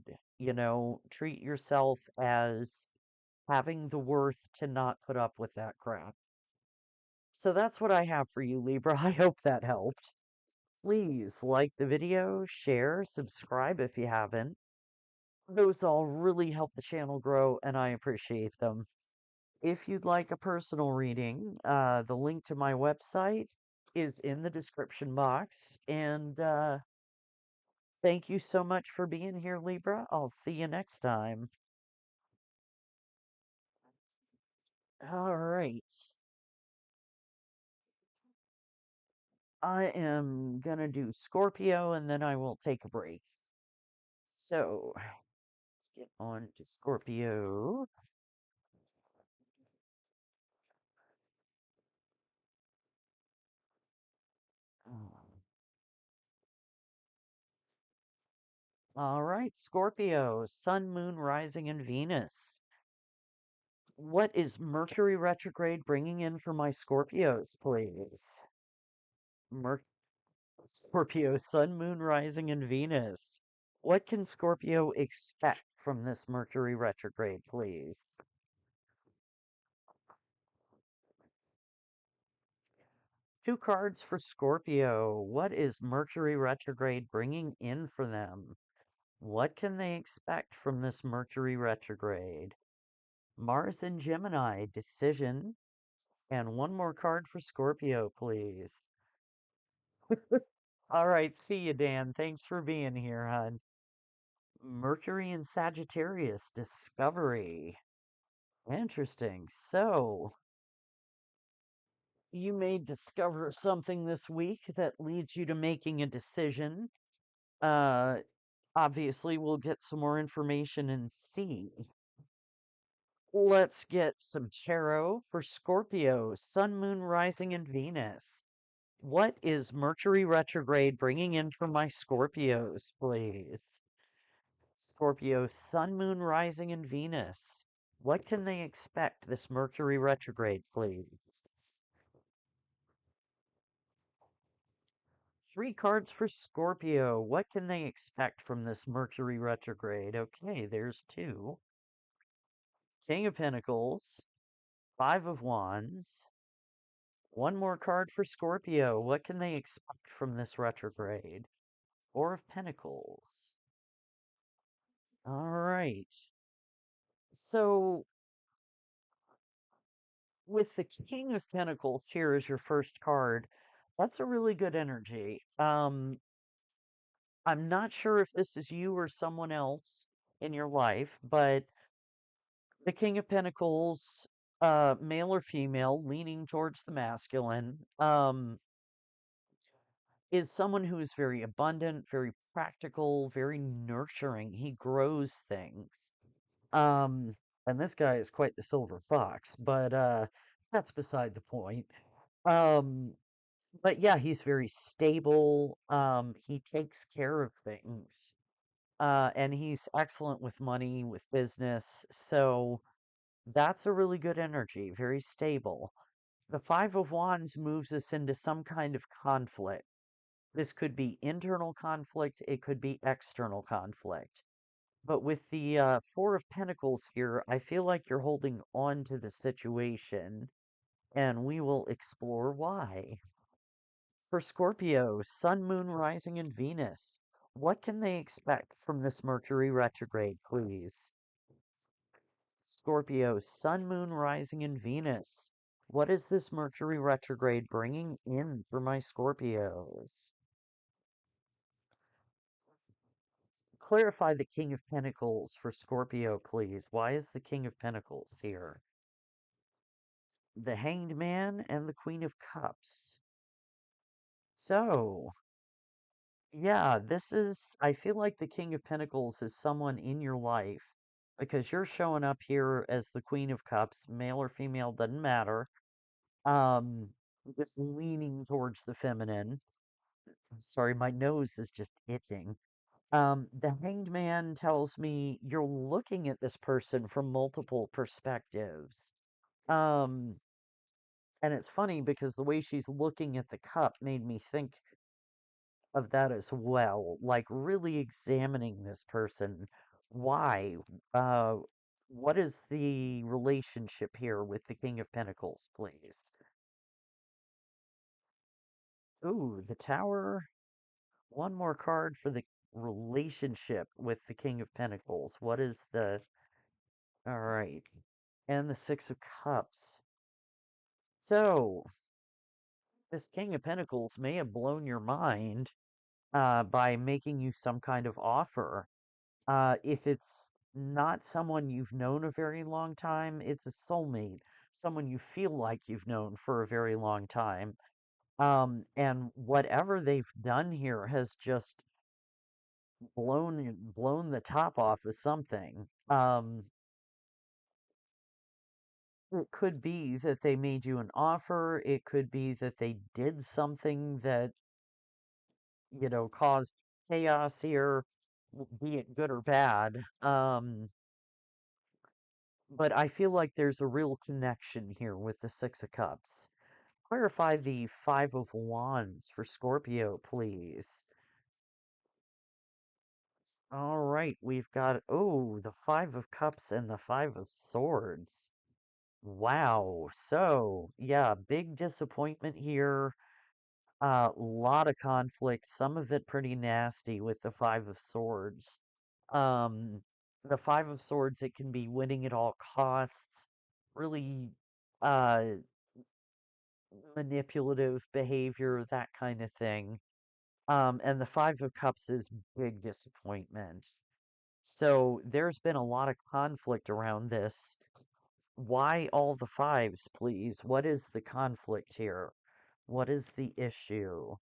Treat yourself as having the worth to not put up with that crap. So that's what I have for you, Libra. I hope that helped. Please like the video, share, subscribe if you haven't. Those all really help the channel grow, and I appreciate them. If you'd like a personal reading, the link to my website is in the description box. And thank you so much for being here, Libra. I'll see you next time. All right. I am going to do Scorpio and then I will take a break. So let's get on to Scorpio. All right, Scorpio, Sun, Moon, Rising, and Venus. What is Mercury retrograde bringing in for my Scorpios, please? Mer- Scorpio, Sun, Moon, Rising, and Venus. What can Scorpio expect from this Mercury retrograde, please? Two cards for Scorpio. What is Mercury retrograde bringing in for them? What can they expect from this Mercury retrograde? Mars and Gemini, decision. And one more card for Scorpio, please. All right, see you, Dan. Thanks for being here, hon. Mercury and Sagittarius, discovery. Interesting. So, you may discover something this week that leads you to making a decision. Uh, Obviously, we'll get some more information and see. Let's get some tarot for Scorpio, Sun, Moon, Rising, and Venus. What is Mercury retrograde bringing in for my Scorpios, please? Scorpio, Sun, Moon, Rising, and Venus. What can they expect this Mercury retrograde, please? Three cards for Scorpio. What can they expect from this Mercury retrograde? Okay, there's two. King of Pentacles, Five of Wands. One more card for Scorpio. What can they expect from this retrograde? Four of Pentacles. All right. So, with the King of Pentacles here as your first card, that's a really good energy. I'm not sure if this is you or someone else in your life, but the King of Pentacles, male or female, leaning towards the masculine, is someone who is very abundant, very practical, very nurturing. He grows things. Um, and this guy is quite the silver fox, but that's beside the point. Um, but yeah, he's very stable. He takes care of things. And he's excellent with money, with business. So that's a really good energy, very stable. The Five of Wands moves us into some kind of conflict. This could be internal conflict, it could be external conflict. But with the Four of Pentacles here, I feel like you're holding on to the situation, and we will explore why. For Scorpio, Sun, Moon, Rising, and Venus, what can they expect from this Mercury retrograde, please? Scorpio, Sun, Moon, Rising, and Venus. What is this Mercury retrograde bringing in for my Scorpios? Clarify the King of Pentacles for Scorpio, please. Why is the King of Pentacles here? The Hanged Man and the Queen of Cups. So, Yeah, I feel like the King of Pentacles is someone in your life because you're showing up here as the Queen of Cups, male or female, doesn't matter. Um, just leaning towards the feminine. I'm sorry, my nose is just itching. The Hanged Man tells me you're looking at this person from multiple perspectives. Um, and it's funny because the way she's looking at the cup made me think of that as well, like really examining this person. Why? Uh, what is the relationship here with the King of Pentacles, please? Ooh, the Tower. One more card for the relationship with the King of Pentacles. What is the... All right. And the Six of Cups. So, this King of Pentacles may have blown your mind by making you some kind of offer. If it's not someone you've known a very long time, it's a soulmate, someone you feel like you've known for a very long time. And whatever they've done here has just blown the top off of something. It could be that they made you an offer. It could be that they did something that, caused chaos here, be it good or bad. But I feel like there's a real connection here with the Six of Cups. Clarify the Five of Wands for Scorpio, please. All right, we've got, oh, the Five of Cups and the Five of Swords. Wow. So, yeah, big disappointment here. A lot of conflict, some of it pretty nasty with the Five of Swords. Um, the Five of Swords, it can be winning at all costs, really uh manipulative behavior, that kind of thing. And the Five of Cups is big disappointment. So there's been a lot of conflict around this. Why all the fives, please? What is the conflict here? What is the issue?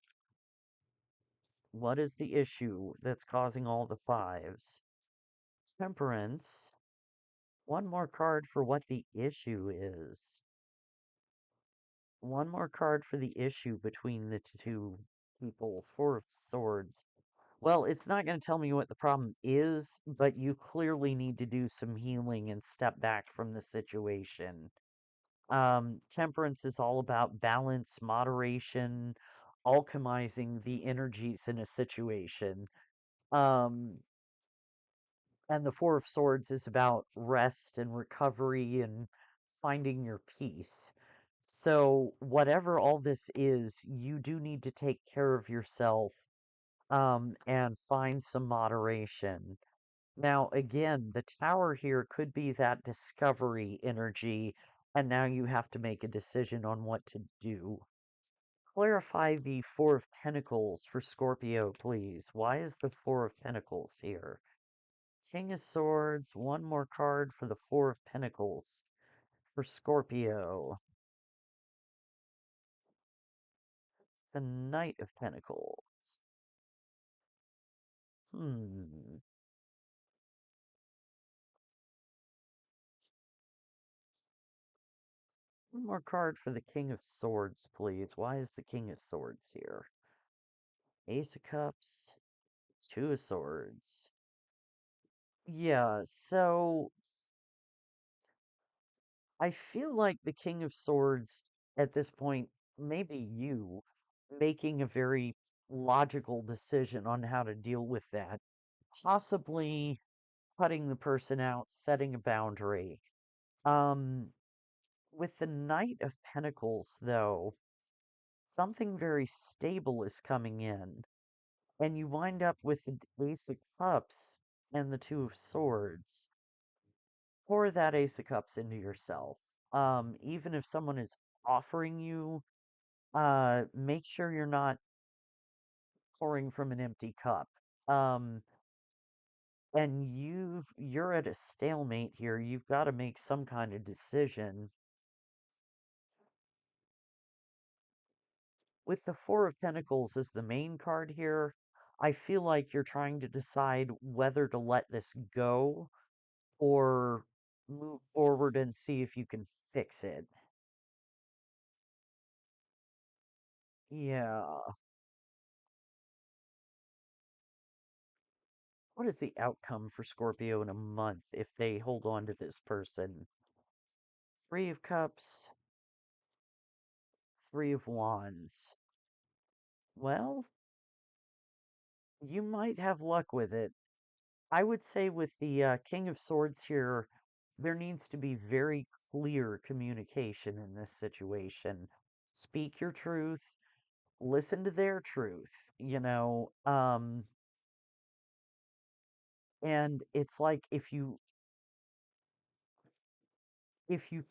What is the issue that's causing all the fives? Temperance. One more card for what the issue is. One more card for the issue between the two people. Four of Swords. Well, it's not going to tell me what the problem is, but you clearly need to do some healing and step back from the situation. Temperance is all about balance, moderation, alchemizing the energies in a situation. Um, and the Four of Swords is about rest and recovery and finding your peace. So, whatever all this is, you do need to take care of yourself and find some moderation. Now, again, the Tower here could be that discovery energy, and now you have to make a decision on what to do. Clarify the Four of Pentacles for Scorpio, please. Why is the Four of Pentacles here? King of Swords, one more card for the Four of Pentacles for Scorpio. The Knight of Pentacles. Hmm. One more card for the King of Swords, please. Why is the King of Swords here? Ace of Cups, Two of Swords. Yeah, so I feel like the King of Swords at this point, maybe you making a very logical decision on how to deal with that. Possibly cutting the person out, setting a boundary. Um, with the Knight of Pentacles, though, something very stable is coming in, and you wind up with the Ace of Cups and the Two of Swords. Pour that Ace of Cups into yourself. Even if someone is offering you, make sure you're not pouring from an empty cup. Um, and you're at a stalemate here. You've got to make some kind of decision. With the Four of Pentacles as the main card here, I feel like you're trying to decide whether to let this go or move forward and see if you can fix it. Yeah. What is the outcome for Scorpio in a month if they hold on to this person? Three of Cups, Three of Wands. Well, you might have luck with it. I would say with the King of Swords here, there needs to be very clear communication in this situation. Speak your truth, listen to their truth, and it's like if you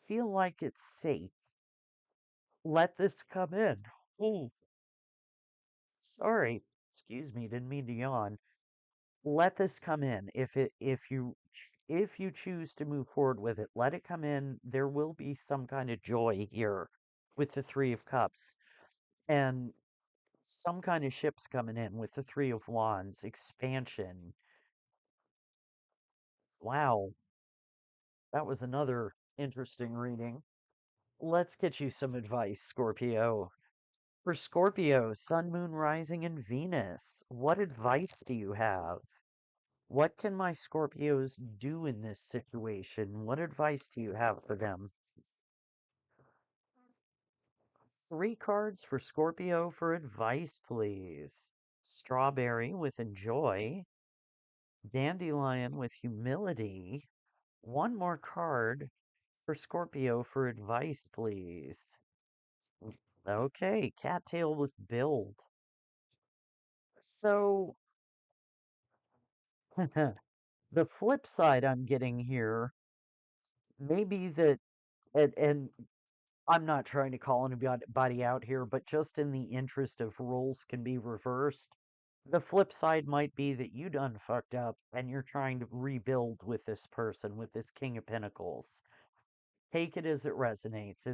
feel like it's safe, let this come in. Oh, sorry. Excuse me, didn't mean to yawn. Let this come in. If you choose to move forward with it, let it come in. There will be some kind of joy here with the Three of Cups and some kind of ships coming in with the Three of Wands, expansion. Wow, that was another interesting reading. Let's get you some advice, Scorpio. For Scorpio, Sun, Moon, Rising, and Venus, what advice do you have? What can my Scorpios do in this situation? What advice do you have for them? Three cards for Scorpio for advice, please. Strawberry with enjoy, dandelion with humility. One more card for Scorpio for advice, please. Okay, cattail with build. So, the flip side I'm getting here may be that, and I'm not trying to call anybody out here, but just in the interest of roles can be reversed. The flip side might be that you done fucked up and you're trying to rebuild with this person, with this King of Pentacles. Take it as it resonates.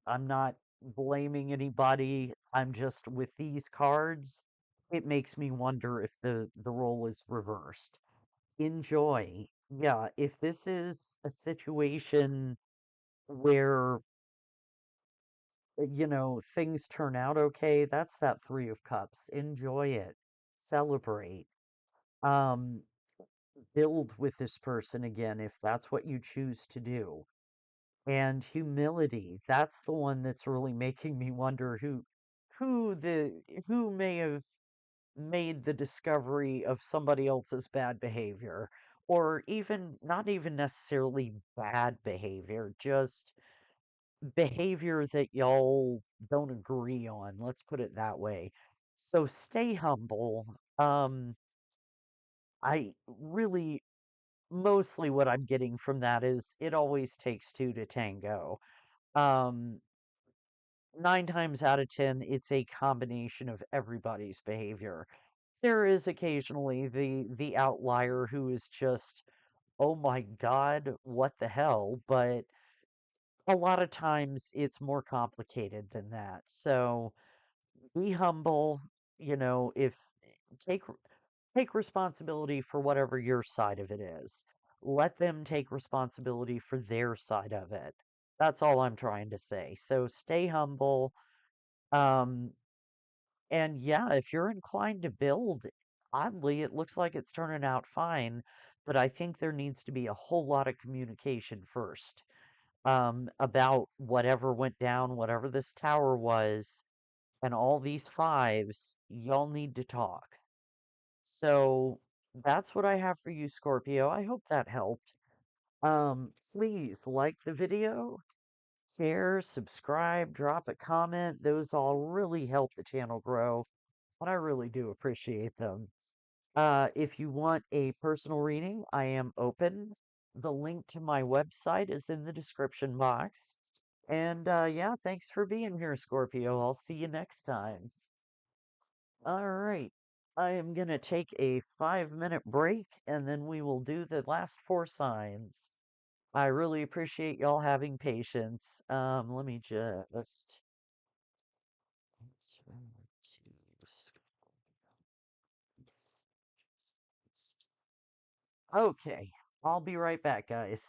I'm not blaming anybody. I'm just with these cards, it makes me wonder if the role is reversed. Enjoy. Yeah, if this is a situation where things turn out okay, that's that Three of Cups. Enjoy it. Celebrate. Um, build with this person again if that's what you choose to do. And humility, that's the one that's really making me wonder who may have made the discovery of somebody else's bad behavior, or even not even necessarily bad behavior, just behavior that y'all don't agree on. Let's put it that way. So stay humble. I really mostly what I'm getting from that is it always takes two to tango. Um, 9 times out of 10, it's a combination of everybody's behavior. There is occasionally the outlier who is just, oh my God, what the hell? But a lot of times it's more complicated than that. So be humble, if take take responsibility for whatever your side of it is. Let them take responsibility for their side of it. That's all I'm trying to say. So stay humble. Um, and yeah, if you're inclined to build, oddly, it looks like it's turning out fine, but I think there needs to be a whole lot of communication first, about whatever went down, whatever this tower was, and all these fives, y'all need to talk. So that's what I have for you, Scorpio. I hope that helped. Please like the video, share, subscribe, drop a comment. Those all really help the channel grow, and I really do appreciate them. If you want a personal reading, I am open. The link to my website is in the description box. And yeah, thanks for being here, Scorpio. I'll see you next time. All right. I am going to take a 5-minute break and then we will do the last four signs. I really appreciate y'all having patience. Let me just. Okay, I'll be right back, guys.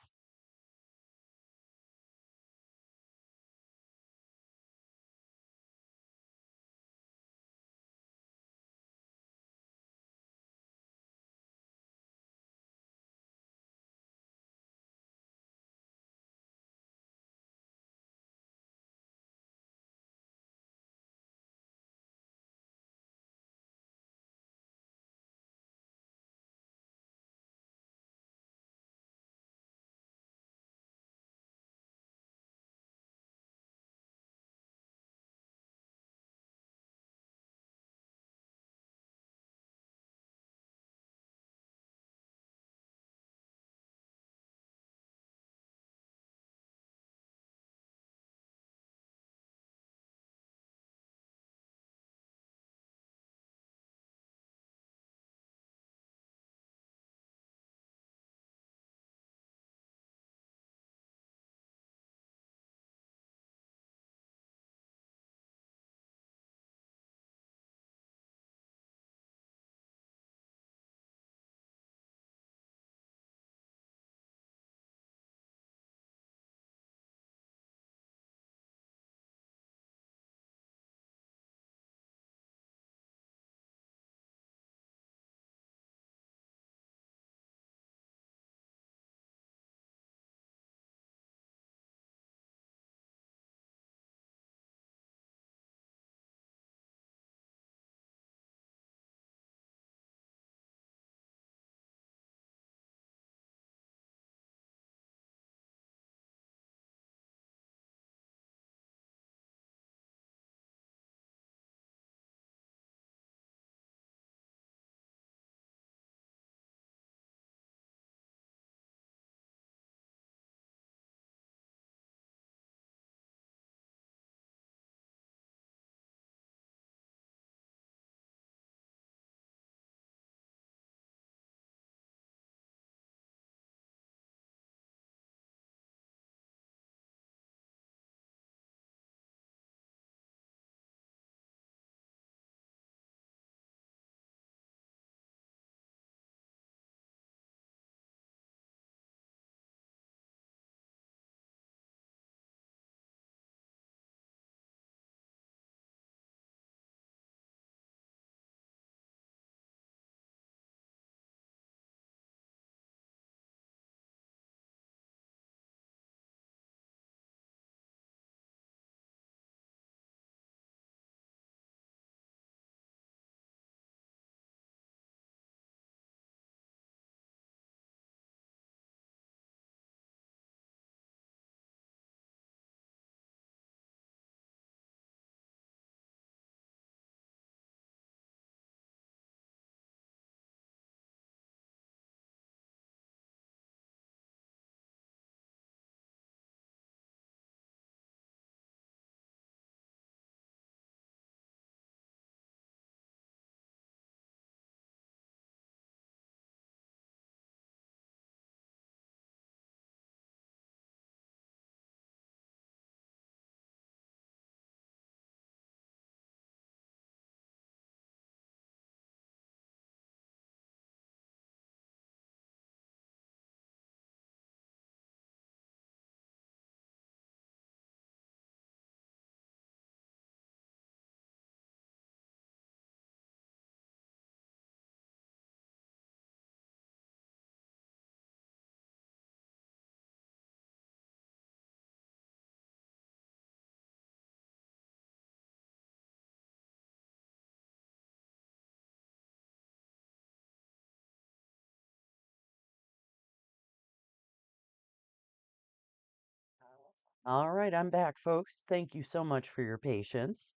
All right, I'm back, folks. Thank you so much for your patience.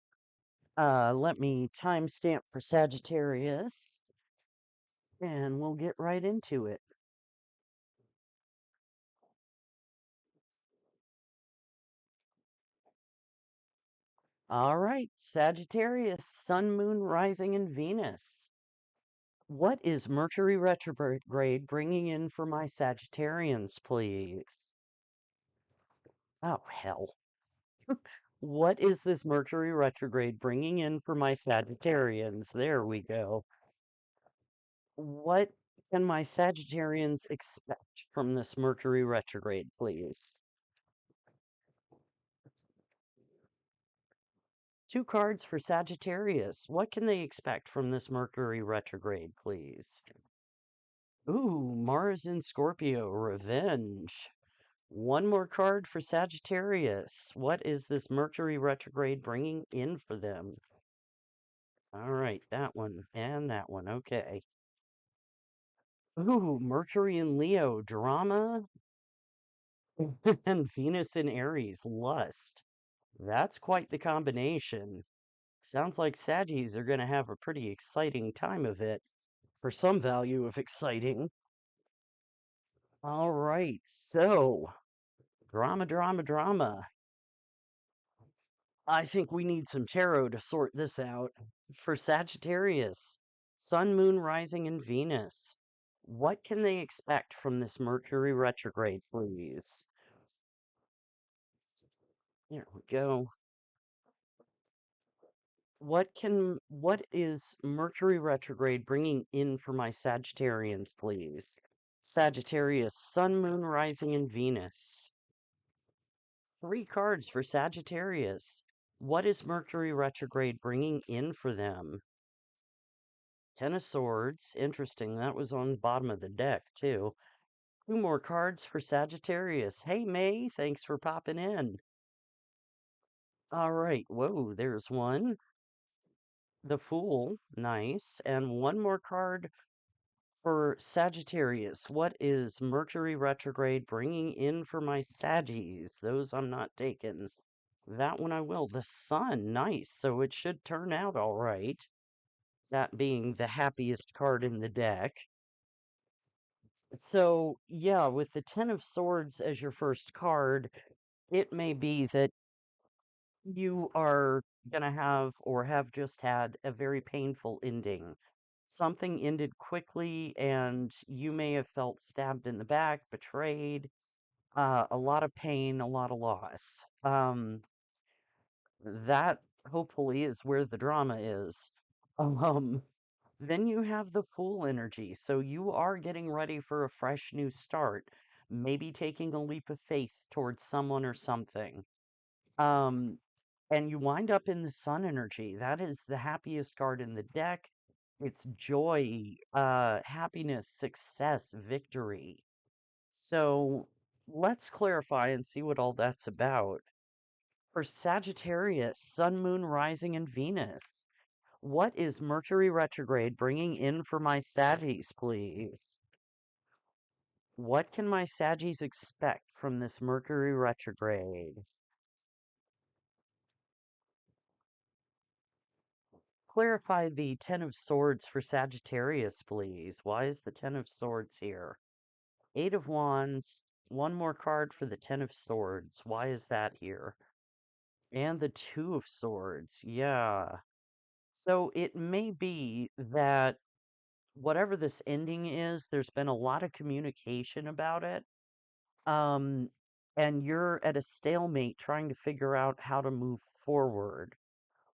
Let me timestamp for Sagittarius, and we'll get right into it. All right, Sagittarius, Sun, Moon, Rising, and Venus. What is Mercury retrograde bringing in for my Sagittarians, please? Oh, hell. What is this Mercury retrograde bringing in for my Sagittarians? There we go. What? Can my Sagittarians expect from this Mercury retrograde, please? Two cards for Sagittarius. What can they expect from this Mercury retrograde, please? Ooh, Mars in Scorpio, revenge. One more card for Sagittarius. What is this Mercury retrograde bringing in for them? All right, that one and that one. Okay. Ooh, Mercury in Leo, drama, and Venus in Aries, lust. That's quite the combination. Sounds like Saggies are going to have a pretty exciting time of it, for some value of exciting. All right, so drama, drama, drama. I think we need some tarot to sort this out. For Sagittarius, Sun, Moon, Rising, and Venus. What can they expect from this Mercury retrograde, please? There we go. What is Mercury retrograde bringing in for my Sagittarians, please? Sagittarius, Sun, Moon, Rising, and Venus. Three cards for Sagittarius. What is Mercury retrograde bringing in for them? Ten of Swords. Interesting. That was on the bottom of the deck, too. Two more cards for Sagittarius. Hey, May. Thanks for popping in. All right. Whoa, there's one. The Fool. Nice. And one more card for Sagittarius. What is Mercury retrograde bringing in for my Saggies? Those I'm not taking. That one I will. The Sun. Nice. So it should turn out all right. That being the happiest card in the deck. So, yeah, with the Ten of Swords as your first card, it may be that you are going to have or have just had a very painful ending. Something ended quickly, and you may have felt stabbed in the back, betrayed, a lot of pain, a lot of loss. That hopefully is where the drama is. Um, Then you have the Fool energy, so you are getting ready for a fresh new start, maybe taking a leap of faith towards someone or something. Um, and you wind up in the Sun energy. That is the happiest card in the deck. It's joy, happiness, success, victory. So let's clarify and see what all that's about. For Sagittarius, Sun, Moon, Rising, and Venus. What is Mercury retrograde bringing in for my Saggies, please? What can my Saggies expect from this Mercury retrograde? Clarify the Ten of Swords for Sagittarius, please. Why is the Ten of Swords here? Eight of Wands, one more card for the Ten of Swords. Why is that here? And the Two of Swords, yeah. So it may be that whatever this ending is, there's been a lot of communication about it. Um, and you're at a stalemate trying to figure out how to move forward.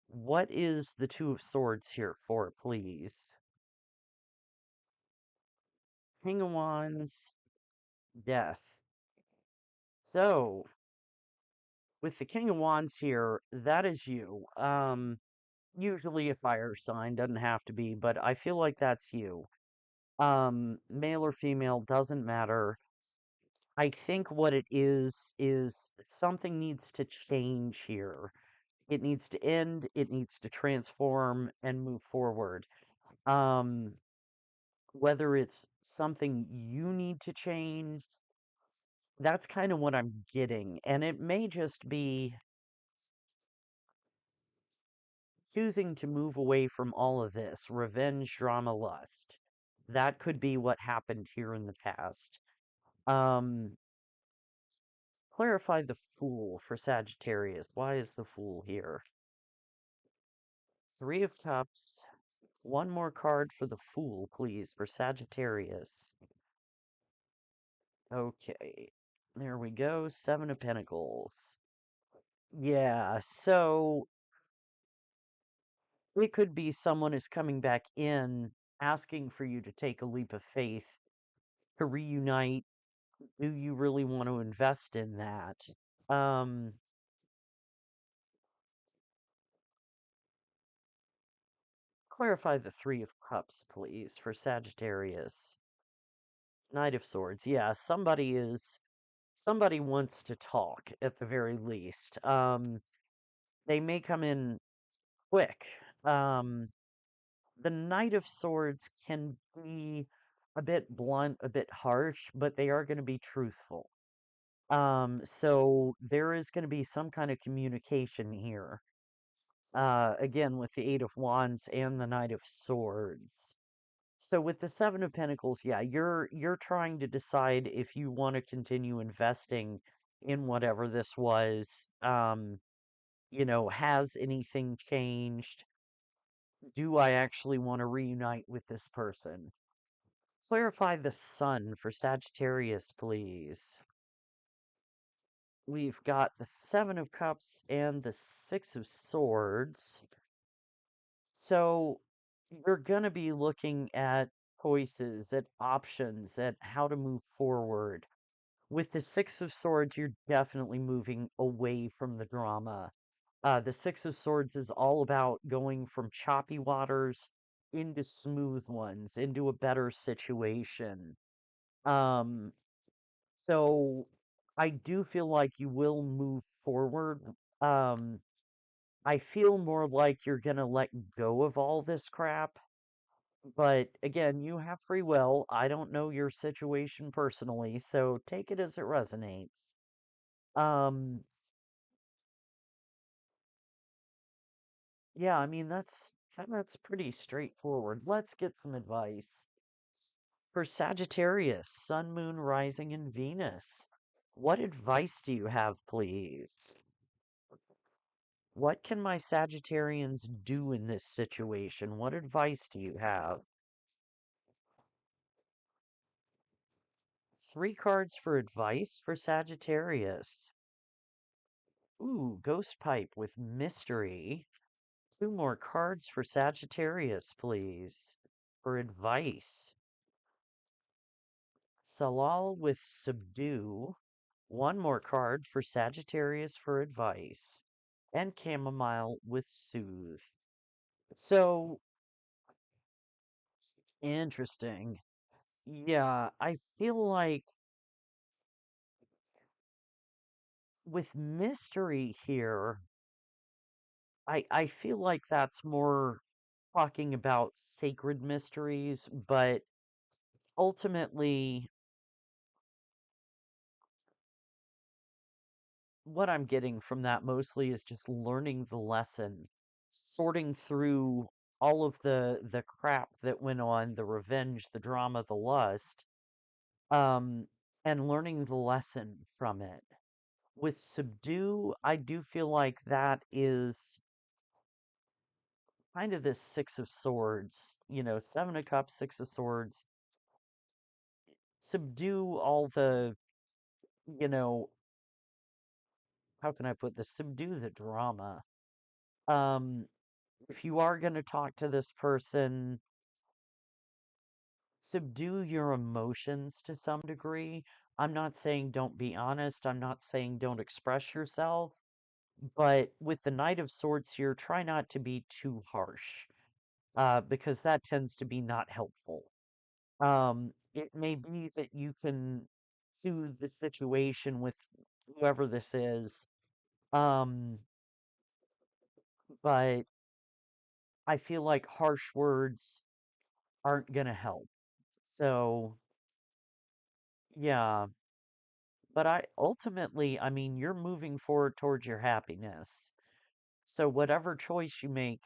What is the Two of Swords here for, please? King of Wands, Death. So, with the King of Wands here, that is you. Usually a fire sign, doesn't have to be, but I feel like that's you. Male or female, doesn't matter. I think what it is something needs to change here. It needs to end, it needs to transform and move forward. Um, whether it's something you need to change, that's kind of what I'm getting. And it may just be choosing to move away from all of this revenge, drama, lust. That could be what happened here in the past. Um, clarify the Fool for Sagittarius. Why is the Fool here? Three of Cups. One more card for the Fool, please, for Sagittarius. Okay. There we go. Seven of Pentacles. Yeah, so it could be someone is coming back in asking for you to take a leap of faith to reunite. Do you really want to invest in that? Um, Clarify the Three of Cups, please, for Sagittarius. Knight of Swords. Yeah, somebody wants to talk at the very least. They may come in quick. Um, the Knight of Swords can be a bit blunt, a bit harsh, but they are going to be truthful. So there is going to be some kind of communication here. Again, with the Eight of Wands and the Knight of Swords. So with the Seven of Pentacles, yeah, you're trying to decide if you want to continue investing in whatever this was. Has anything changed? Do I actually want to reunite with this person? Clarify the Sun for Sagittarius, please. We've got the Seven of Cups and the Six of Swords. So you're going to be looking at choices, at options, at how to move forward. With the Six of Swords, you're definitely moving away from the drama. The Six of Swords is all about going from choppy waters into smooth ones, into a better situation. Um, so I do feel like you will move forward. Um, I feel more like you're gonna let go of all this crap. But again, you have free will. I don't know your situation personally, so take it as it resonates. Um, yeah, I mean that's pretty straightforward. Let's get some advice. For Sagittarius, Sun, Moon, Rising, and Venus. What advice do you have, please? What can my Sagittarians do in this situation? What advice do you have? Three cards for advice for Sagittarius. Ooh, Ghost Pipe with Mystery. Two more cards for Sagittarius, please, for advice. Salal with Subdue. One more card for Sagittarius for advice. And Chamomile with Soothe. So, interesting. Yeah, I feel like with Mystery here, I feel like that's more talking about sacred mysteries, but ultimately, what I'm getting from that mostly is just learning the lesson, sorting through all of the crap that went on, the revenge, the drama, the lust, um, and learning the lesson from it. With Subdue, I do feel like that is kind of this Six of Swords, Seven of Cups, Six of Swords. Subdue all the, you know, how can I put this? Subdue the drama. Um, if you are going to talk to this person, subdue your emotions to some degree. I'm not saying don't be honest. I'm not saying don't express yourself. But with the Knight of Swords here, try not to be too harsh, because that tends to be not helpful. It may be that you can soothe the situation with whoever this is, um, but I feel like harsh words aren't gonna help. So, yeah, but I mean, you're moving forward towards your happiness. So whatever choice you make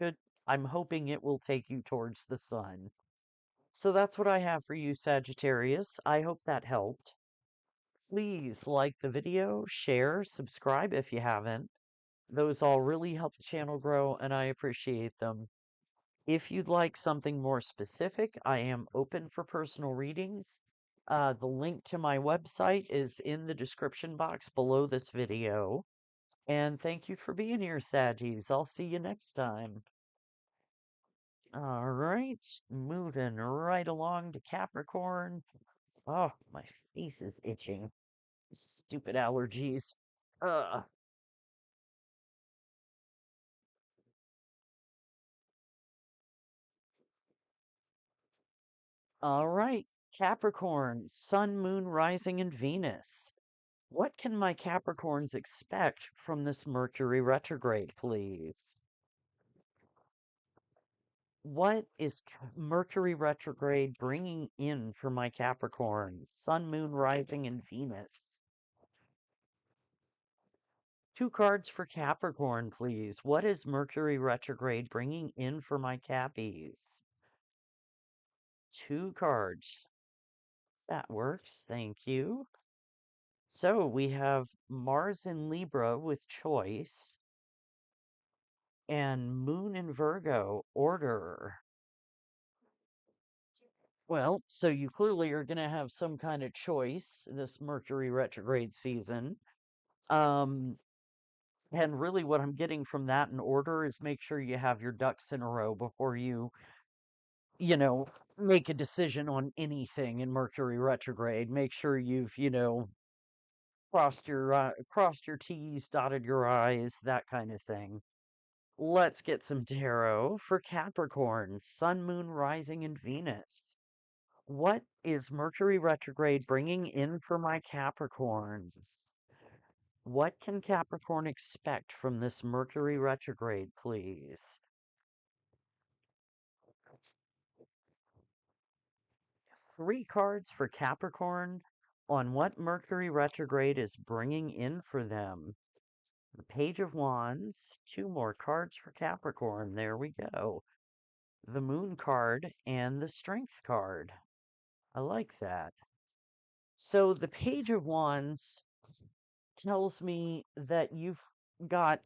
should, I'm hoping it will take you towards the sun. So that's what I have for you, Sagittarius. I hope that helped. Please like the video, share, subscribe if you haven't. Those all really help the channel grow, and I appreciate them. If you'd like something more specific, I am open for personal readings. The link to my website is in the description box below this video. And thank you for being here, Saggies. I'll see you next time. All right, moving right along to Capricorn. Oh, my face is itching. Stupid allergies. Ugh. All right, Capricorn, Sun, Moon, Rising, and Venus. What can my Capricorns expect from this Mercury retrograde, please? What is Mercury retrograde bringing in for my Capricorn, Sun, Moon, Rising, and Venus? Two cards for Capricorn, please. What is Mercury retrograde bringing in for my Cappies? Two cards. That works. Thank you. So we have Mars in Libra with choice and Moon in Virgo, order. Well, so you clearly are going to have some kind of choice this Mercury retrograde season. Um, and really what I'm getting from that in order is make sure you have your ducks in a row before you know, make a decision on anything in Mercury retrograde. Make sure you've, crossed your T's, dotted your I's, that kind of thing. Let's get some tarot for Capricorn, Sun, Moon, Rising, and Venus. What is Mercury retrograde bringing in for my Capricorns? What can Capricorn expect from this Mercury retrograde, please? Three cards for Capricorn on what Mercury retrograde is bringing in for them. The Page of Wands, two more cards for Capricorn. There we go. The Moon card and the Strength card. I like that. So the Page of Wands tells me that you've got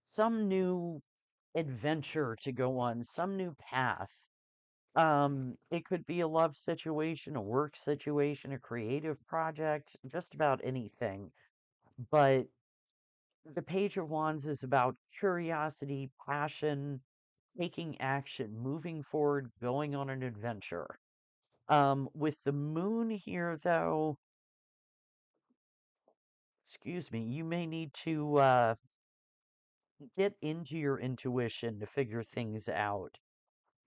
some new adventure to go on, some new path. It could be a love situation, a work situation, a creative project, just about anything. But the Page of Wands is about curiosity, passion, taking action, moving forward, going on an adventure. With the moon here, though, excuse me, you may need to get into your intuition to figure things out.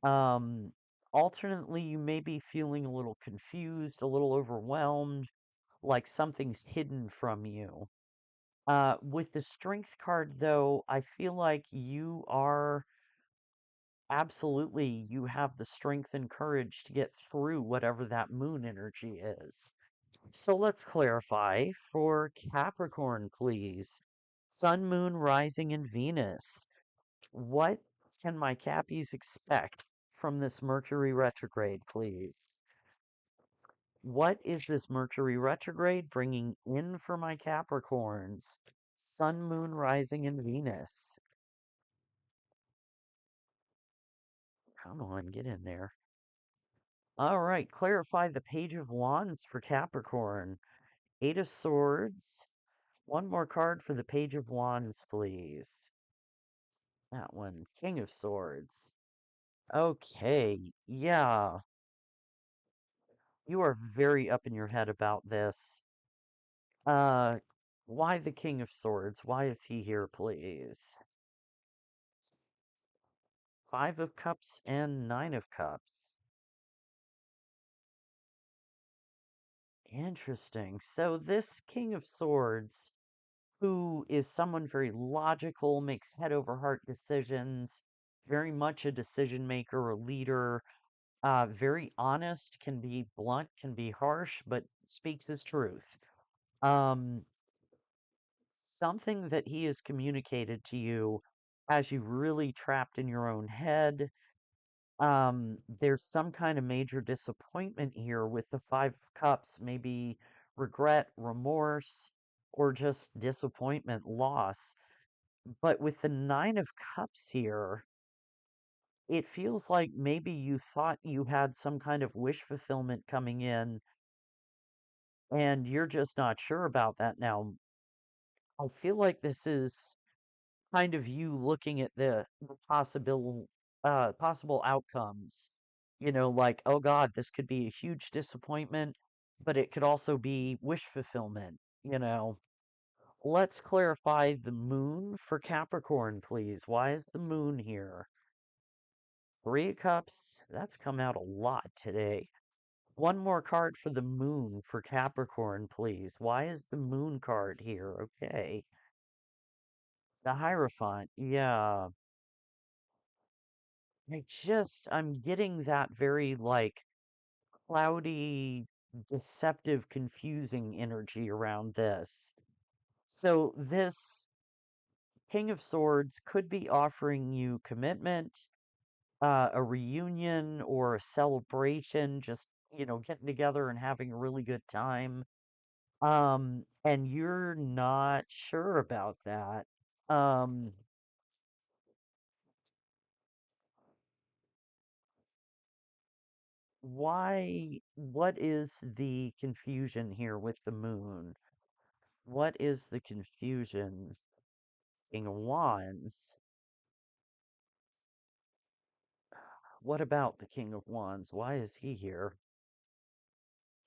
Um, Alternately, you may be feeling a little confused, a little overwhelmed, like something's hidden from you. With the strength card, though, I feel like you are absolutely, you have the strength and courage to get through whatever that moon energy is. So let's clarify for Capricorn, please. Sun, Moon, Rising, and Venus. What can my Cappies expect from this Mercury retrograde, please? What is this Mercury retrograde bringing in for my Capricorns? Sun, Moon, Rising, and Venus. Come on, get in there. All right, clarify the Page of Wands for Capricorn. Eight of Swords. One more card for the Page of Wands, please. That one, King of Swords. Okay, yeah, you are very up in your head about this. Uh, why the King of Swords? Why is he here, please? Five of Cups and Nine of Cups. Interesting. So this King of Swords, who is someone very logical, makes head over heart decisions, very much a decision maker, a leader, very honest, can be blunt, can be harsh, but speaks his truth. Um, Something that he has communicated to you has you really trapped in your own head. There's some kind of major disappointment here with the Five of Cups, maybe regret, remorse, or just disappointment, loss. But with the Nine of Cups here, it feels like maybe you thought you had some kind of wish fulfillment coming in, and you're just not sure about that now. I feel like this is kind of you looking at the possible possible outcomes. Like, oh God, this could be a huge disappointment, but it could also be wish fulfillment, you know. Let's clarify the moon for Capricorn, please. Why is the moon here? Three of Cups, that's come out a lot today. One more card for the moon for Capricorn, please. Why is the moon card here? Okay. The Hierophant, yeah. I'm getting that very, like, cloudy, deceptive, confusing energy around this. So this King of Swords could be offering you commitment, a reunion, or a celebration, just, getting together and having a really good time. And you're not sure about that. Um, what is the confusion here with the moon? What is the confusion? King of Wands. What about the King of Wands? Why is he here?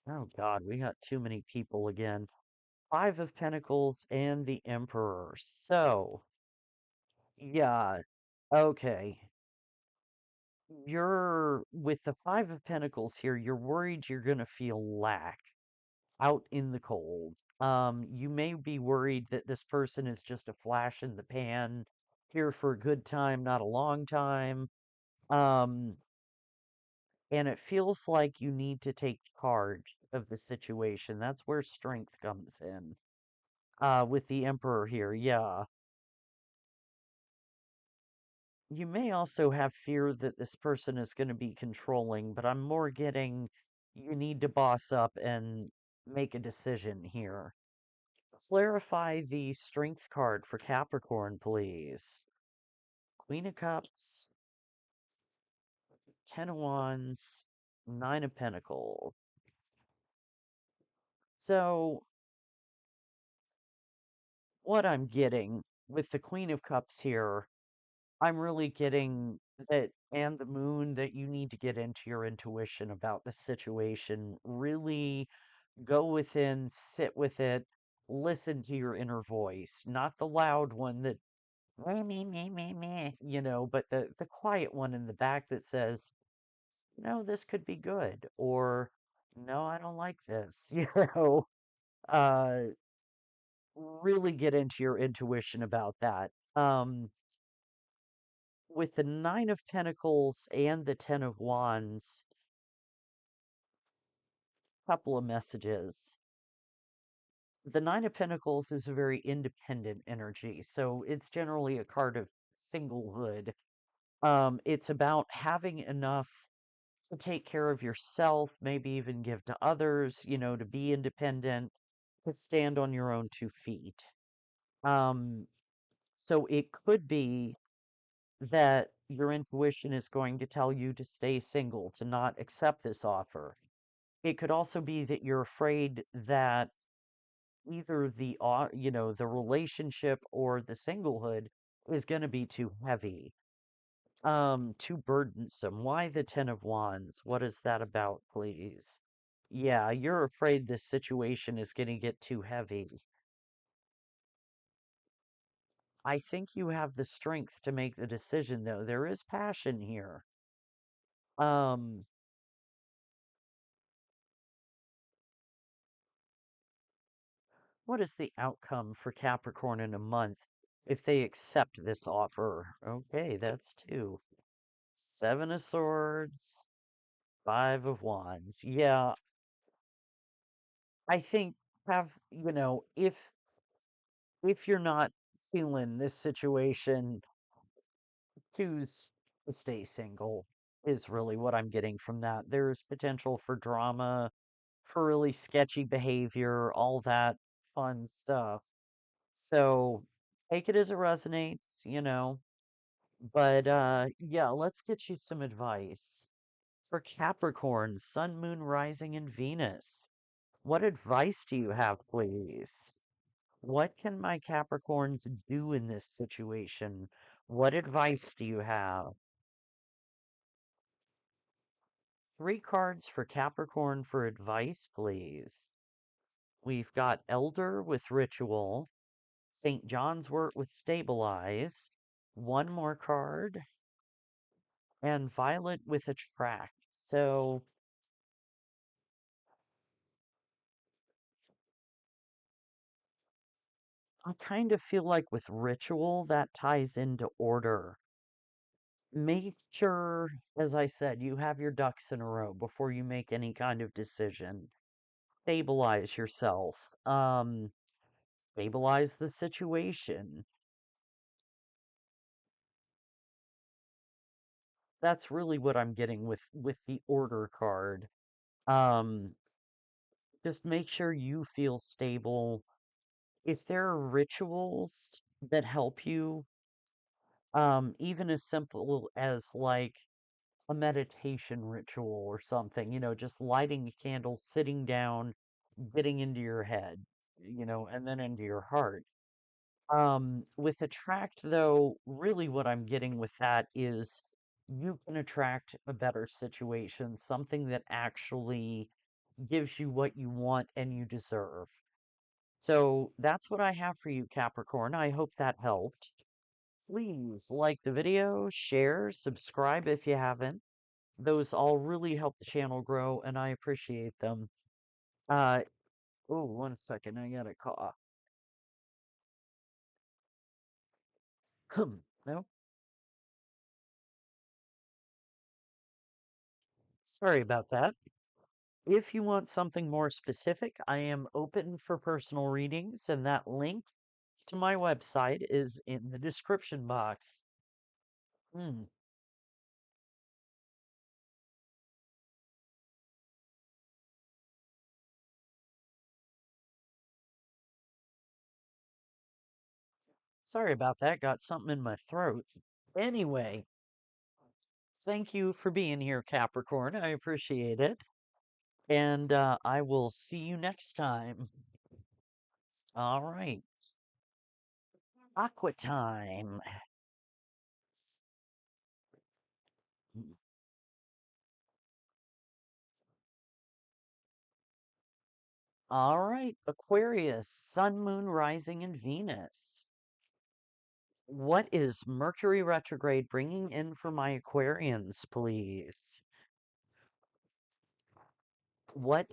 Oh God, we got too many people again. Five of Pentacles and the Emperor. So, yeah, okay. You're with the Five of Pentacles here, you're worried you're gonna feel lack out in the cold. You may be worried that this person is just a flash in the pan, here for a good time, not a long time. Um, and it feels like you need to take charge of the situation. That's where strength comes in. With the Emperor here, yeah. You may also have fear that this person is going to be controlling, but I'm more getting you need to boss up and make a decision here. Clarify the strength card for Capricorn, please. Queen of Cups, Ten of Wands, Nine of Pentacles. So, what I'm getting with the Queen of Cups here, I'm really getting that, and the moon, that you need to get into your intuition about the situation. Really go within, sit with it, listen to your inner voice, not the loud one that me, meh, but the quiet one in the back that says, no, this could be good, or no, I don't like this, uh, really get into your intuition about that. With the Nine of Pentacles and the Ten of Wands, couple of messages. The Nine of Pentacles is a very independent energy, so it's generally a card of singlehood. It's about having enough to take care of yourself, maybe even give to others, to be independent, to stand on your own 2 feet. Um, so it could be that your intuition is going to tell you to stay single, to not accept this offer. It could also be that you're afraid that either the relationship or the singlehood is going to be too heavy, too burdensome. Why the Ten of Wands? What is that about, please? Yeah, you're afraid this situation is going to get too heavy. I think you have the strength to make the decision, though. There is passion here. Um, what is the outcome for Capricorn in a month if they accept this offer? Okay, that's two. Seven of Swords, Five of Wands. Yeah, I think if you're not feeling this situation, choose to stay single is really what I'm getting from that. There's potential for drama, for really sketchy behavior, all that fun stuff. So take it as it resonates. But yeah, let's get you some advice. For Capricorn, Sun, Moon, Rising, and Venus. What advice do you have, please? What can my Capricorns do in this situation? What advice do you have? Three cards for Capricorn for advice, please. We've got Elder with Ritual, St. John's Wort with Stabilize, one more card, and Violet with Attract. So I kind of feel like with Ritual, that ties into order. Make sure, as I said, you have your ducks in a row before you make any kind of decision. Stabilize yourself. Stabilize the situation. That's really what I'm getting with the order card. Um, just make sure you feel stable. If there are rituals that help you, even as simple as like a meditation ritual or something, just lighting a candle, sitting down, getting into your head, and then into your heart. With attract, though, really what I'm getting with that is you can attract a better situation, something that actually gives you what you want and you deserve. So that's what I have for you, Capricorn. I hope that helped. Please like the video, share, subscribe if you haven't. Those all really help the channel grow, and I appreciate them. Uh, oh, one second, I got a cough. No, sorry about that. If you want something more specific, I am open for personal readings, and that link to my website is in the description box. Hmm, sorry about that. Got something in my throat. Anyway, thank you for being here, Capricorn. I appreciate it. And I will see you next time. All right. Aqua time. All right. Aquarius, Sun, Moon, Rising, and Venus. What is Mercury retrograde bringing in for my Aquarians, please? What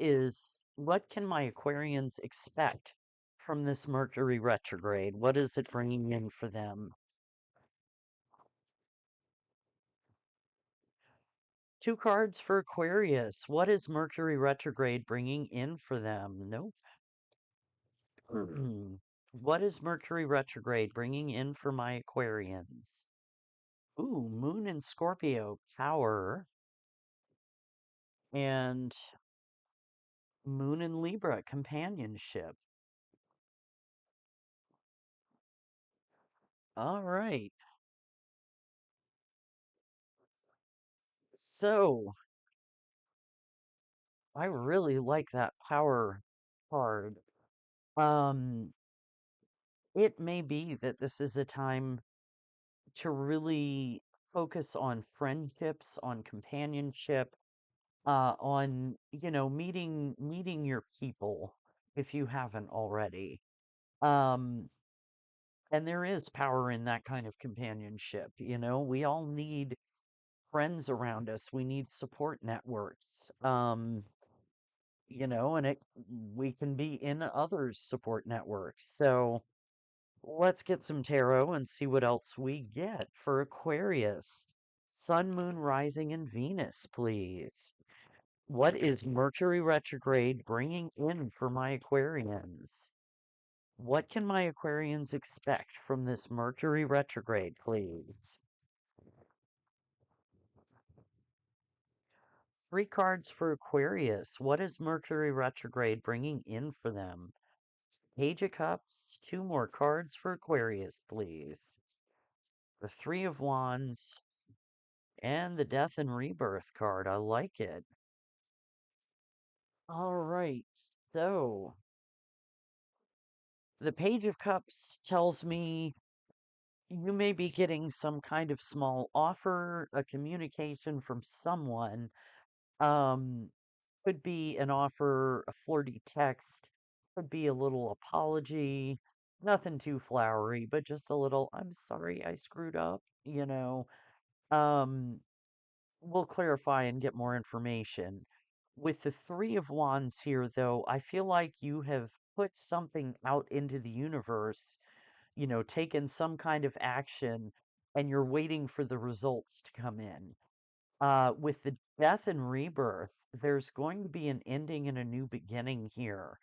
can my Aquarians expect from this Mercury retrograde? What is it bringing in for them? Two cards for Aquarius. What is Mercury retrograde bringing in for them? Nope. What is Mercury retrograde bringing in for my Aquarians? Ooh, Moon in Scorpio, power, and Moon in Libra, companionship. All right. So, I really like that power card. Um, it may be that this is a time to really focus on friendships, on companionship, on, meeting your people if you haven't already. Um, and there is power in that kind of companionship, we all need friends around us. We need support networks. And we can be in others' support networks. So let's get some tarot and see what else we get for Aquarius. Sun, Moon, Rising, and Venus, please. What is Mercury retrograde bringing in for my Aquarians? What can my Aquarians expect from this Mercury retrograde, please? Three cards for Aquarius. What is Mercury retrograde bringing in for them? Page of Cups. Two more cards for Aquarius, please. The Three of Wands and the Death and Rebirth card. I like it. All right. So, the Page of Cups tells me you may be getting some kind of small offer, a communication from someone Um, could be an offer, a flirty text, could be a little apology, nothing too flowery, but just a little, I'm sorry I screwed up, you know. Um, we'll clarify and get more information. With the Three of Wands here, though, I feel like you have put something out into the universe, taken some kind of action, and you're waiting for the results to come in. With the death and rebirth, there's going to be an ending and a new beginning here,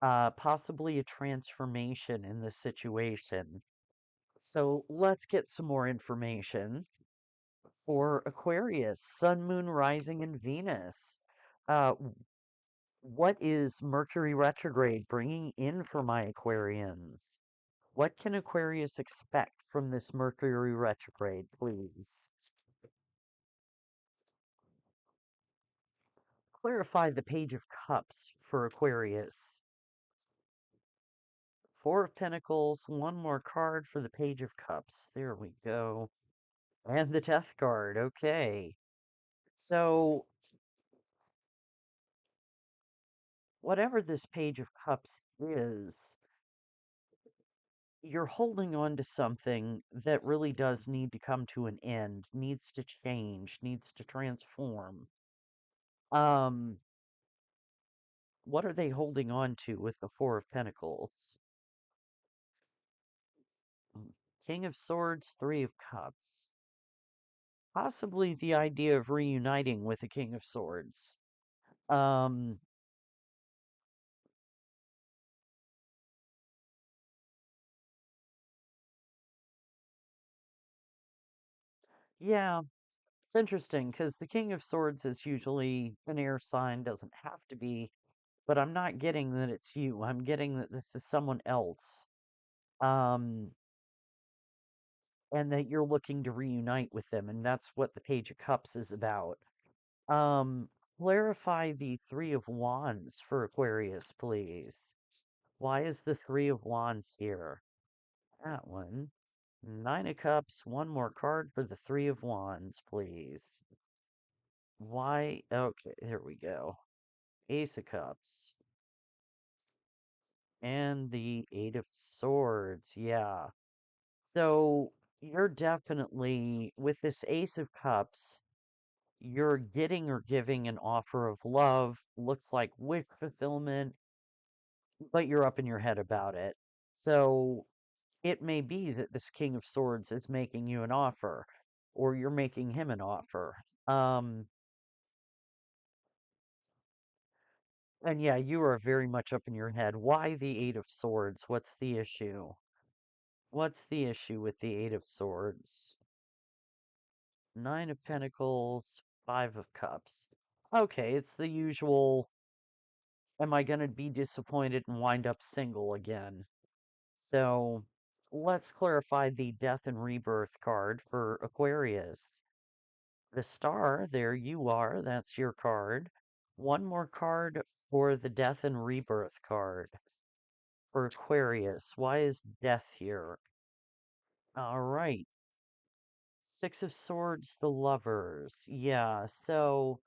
possibly a transformation in the situation. So let's get some more information for Aquarius, Sun, Moon, Rising, and Venus. What is Mercury retrograde bringing in for my Aquarians? What can Aquarius expect from this Mercury retrograde, please? Clarify the Page of Cups for Aquarius. Four of Pentacles, one more card for the Page of Cups. There we go. And the Death card. Okay. So, whatever this Page of Cups is, you're holding on to something that really does need to come to an end, needs to change, needs to transform. Um, what are they holding on to with the Four of Pentacles? King of Swords, Three of Cups. Possibly the idea of reuniting with the King of Swords. Um, yeah, it's interesting because the King of Swords is usually an air sign, doesn't have to be, but I'm not getting that it's you. I'm getting that this is someone else. Um, and that you're looking to reunite with them, and that's what the Page of Cups is about. Um, clarify the Three of Wands for Aquarius, please. Why is the Three of Wands here? That one. Nine of Cups, one more card for the Three of Wands, please. Why? Okay, here we go. Ace of Cups. And the Eight of Swords, yeah. So you're definitely, with this Ace of Cups, you're getting or giving an offer of love, looks like wish fulfillment, but you're up in your head about it. So it may be that this King of Swords is making you an offer, or you're making him an offer. And yeah, you are very much up in your head. Why the Eight of Swords? What's the issue? What's the issue with the Eight of Swords? Nine of Pentacles, Five of Cups. Okay, it's the usual, am I going to be disappointed and wind up single again? So let's clarify the Death and Rebirth card for Aquarius. The Star, there you are, that's your card. One more card for the Death and Rebirth card for Aquarius. Why is Death here? All right. Six of Swords, the Lovers. Yeah, so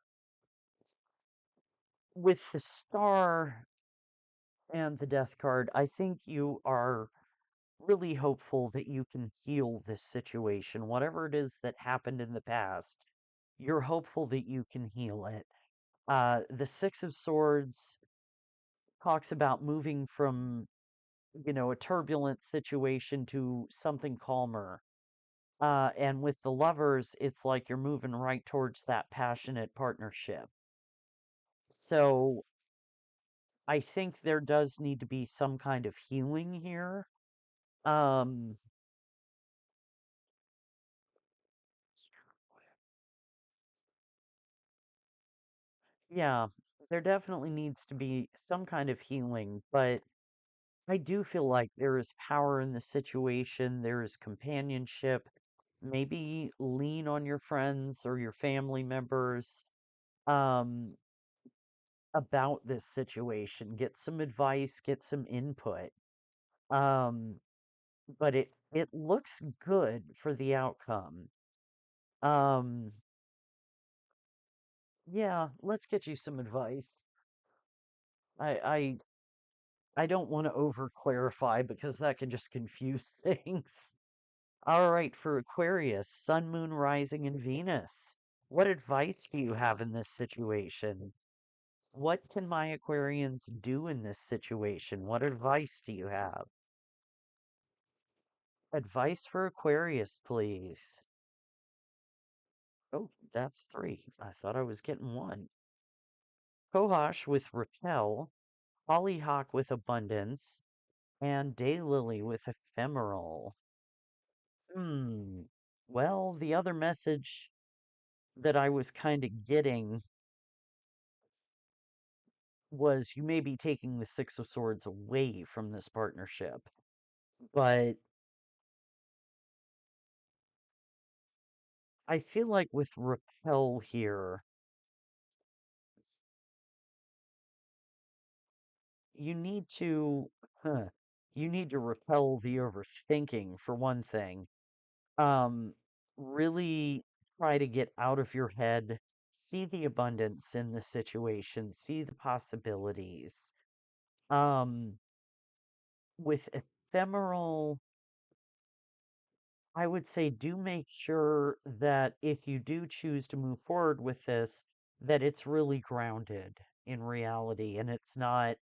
with the Star and the Death card, I think you are really hopeful that you can heal this situation. Whatever it is that happened in the past, you're hopeful that you can heal it. The Six of Swords talks about moving from, a turbulent situation to something calmer. And with the lovers, it's like you're moving right towards that passionate partnership. So I think there does need to be some kind of healing here. Um, yeah, there definitely needs to be some kind of healing, but I do feel like there is power in the situation, there is companionship. Maybe lean on your friends or your family members um, about this situation. Get some advice, get some input. Um, but it looks good for the outcome. Um, Yeah, let's get you some advice. I I don't want to over clarify because that can just confuse things. All right, for Aquarius, Sun, Moon, Rising, and Venus. What advice do you have in this situation? What can my Aquarians do in this situation? What advice do you have? Advice for Aquarius, please. Oh, that's three. I thought I was getting one. Kohash with Repel, Hollyhock with Abundance, and Daylily with Ephemeral. Hmm. Well, the other message that I was kind of getting was you may be taking the Six of Swords away from this partnership. But I feel like with Repel here, you need to huh, you need to repel the overthinking for one thing. Um, really try to get out of your head, see the abundance in the situation, see the possibilities. Um, with ephemeral, I would say do make sure that if you do choose to move forward with this, that it's really grounded in reality and it's not,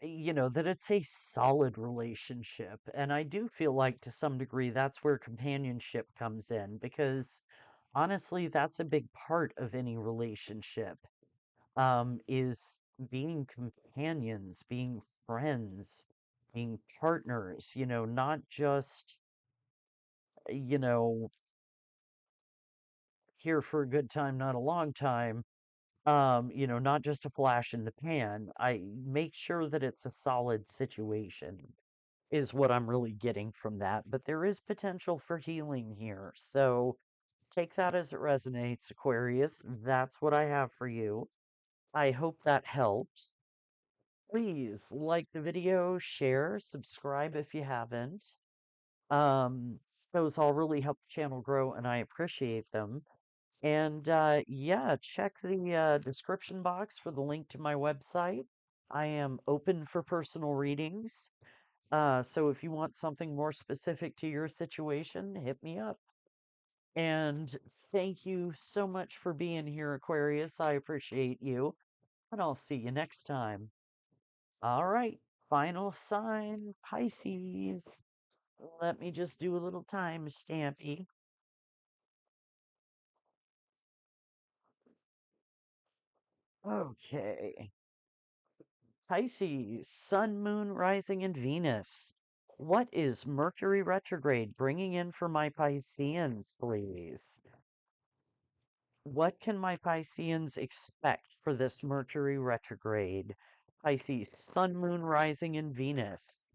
that it's a solid relationship. And I do feel like to some degree that's where companionship comes in because honestly, that's a big part of any relationship, is being companions, being friends, being partners, not just, you know, here for a good time, not a long time. Not just a flash in the pan. I make sure that it's a solid situation is what I'm really getting from that. But there is potential for healing here. So take that as it resonates, Aquarius. That's what I have for you. I hope that helped. Please like the video, share, subscribe if you haven't. Um, those all really help the channel grow, and I appreciate them. And yeah, check the description box for the link to my website. I am open for personal readings. So if you want something more specific to your situation, hit me up. And thank you so much for being here, Aquarius. I appreciate you. And I'll see you next time. All right, final sign, Pisces. Let me just do a little time stampy. Okay. Pisces, Sun, Moon, Rising, and Venus. What is Mercury retrograde bringing in for my Pisceans, please? What can my Pisceans expect for this Mercury retrograde? Pisces, Sun, Moon, Rising, and Venus.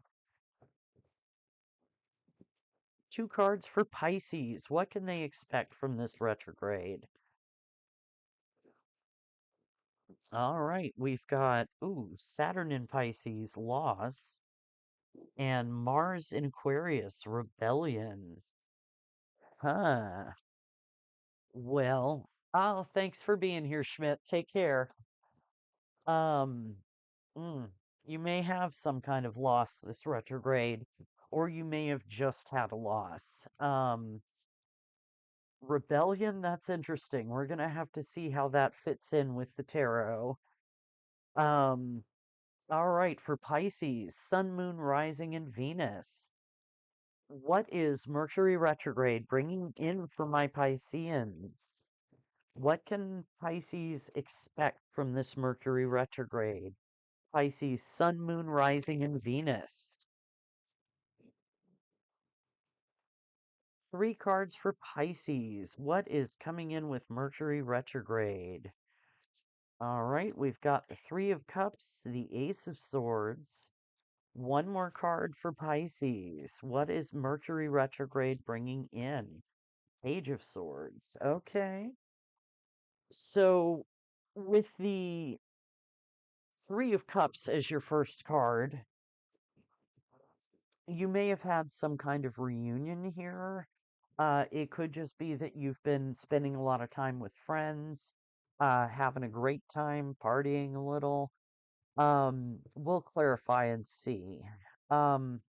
Two cards for Pisces. What can they expect from this retrograde? All right, we've got, Saturn in Pisces, loss, and Mars in Aquarius, rebellion. Huh. Well, thanks for being here, Schmidt. Take care. Um, mm, you may have some kind of loss this retrograde, or you may have just had a loss. Rebellion, that's interesting. We're gonna have to see how that fits in with the tarot. Um, all right, for Pisces, Sun, Moon, Rising, and Venus. What is Mercury retrograde bringing in for my Pisceans? What can Pisces expect from this Mercury retrograde? Pisces, Sun, Moon, Rising, and Venus. Three cards for Pisces. What is coming in with Mercury retrograde? All right, we've got the Three of Cups, the Ace of Swords. One more card for Pisces. What is Mercury retrograde bringing in? Page of Swords. Okay. So, with the Three of Cups as your first card, you may have had some kind of reunion here. It could just be that you've been spending a lot of time with friends, having a great time, partying a little. We'll clarify and see. Um,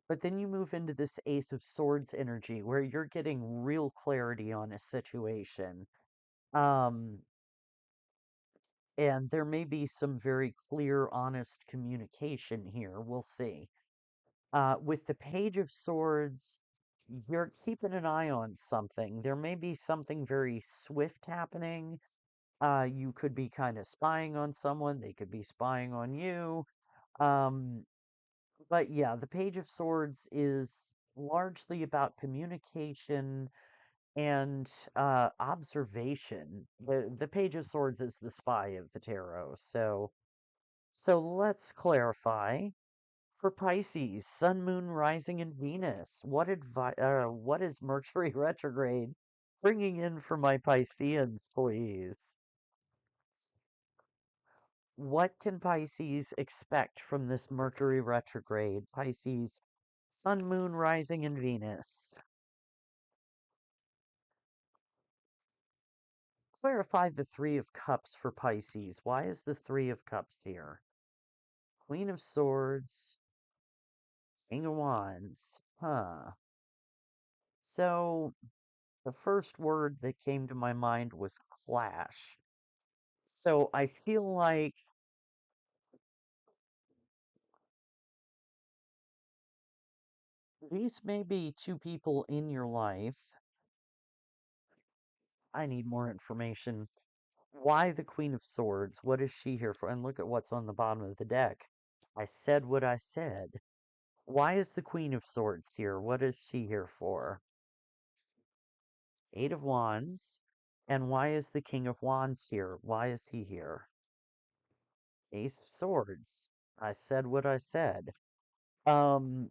but then you move into this Ace of Swords energy where you're getting real clarity on a situation. Um, and there may be some very clear, honest communication here. We'll see. With the Page of Swords, you're keeping an eye on something. There may be something very swift happening. You could be kind of spying on someone, they could be spying on you. Um, but yeah, the Page of Swords is largely about communication and observation. The Page of Swords is the spy of the tarot. So let's clarify. For Pisces, Sun, Moon, Rising, and Venus. What is Mercury retrograde bringing in for my Pisceans, please? What can Pisces expect from this Mercury retrograde? Pisces, Sun, Moon, Rising, and Venus. Clarify the Three of Cups for Pisces. Why is the Three of Cups here? Queen of Swords, King of Wands. Huh. So, the first word that came to my mind was clash. So I feel like these may be two people in your life. I need more information. Why the Queen of Swords? What is she here for? And look at what's on the bottom of the deck. I said what I said. Why is the Queen of Swords here? What is she here for? Eight of Wands. And why is the King of Wands here? Why is he here? Ace of Swords. I said what I said. Um,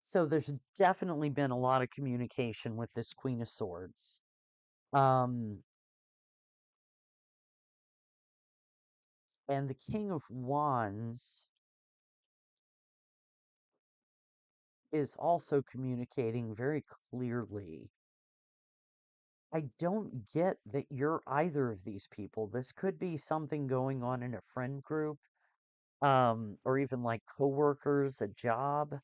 So there's definitely been a lot of communication with this Queen of Swords. Um, and the King of Wands is also communicating very clearly. I don't get that you're either of these people. This could be something going on in a friend group, or even like coworkers, a job.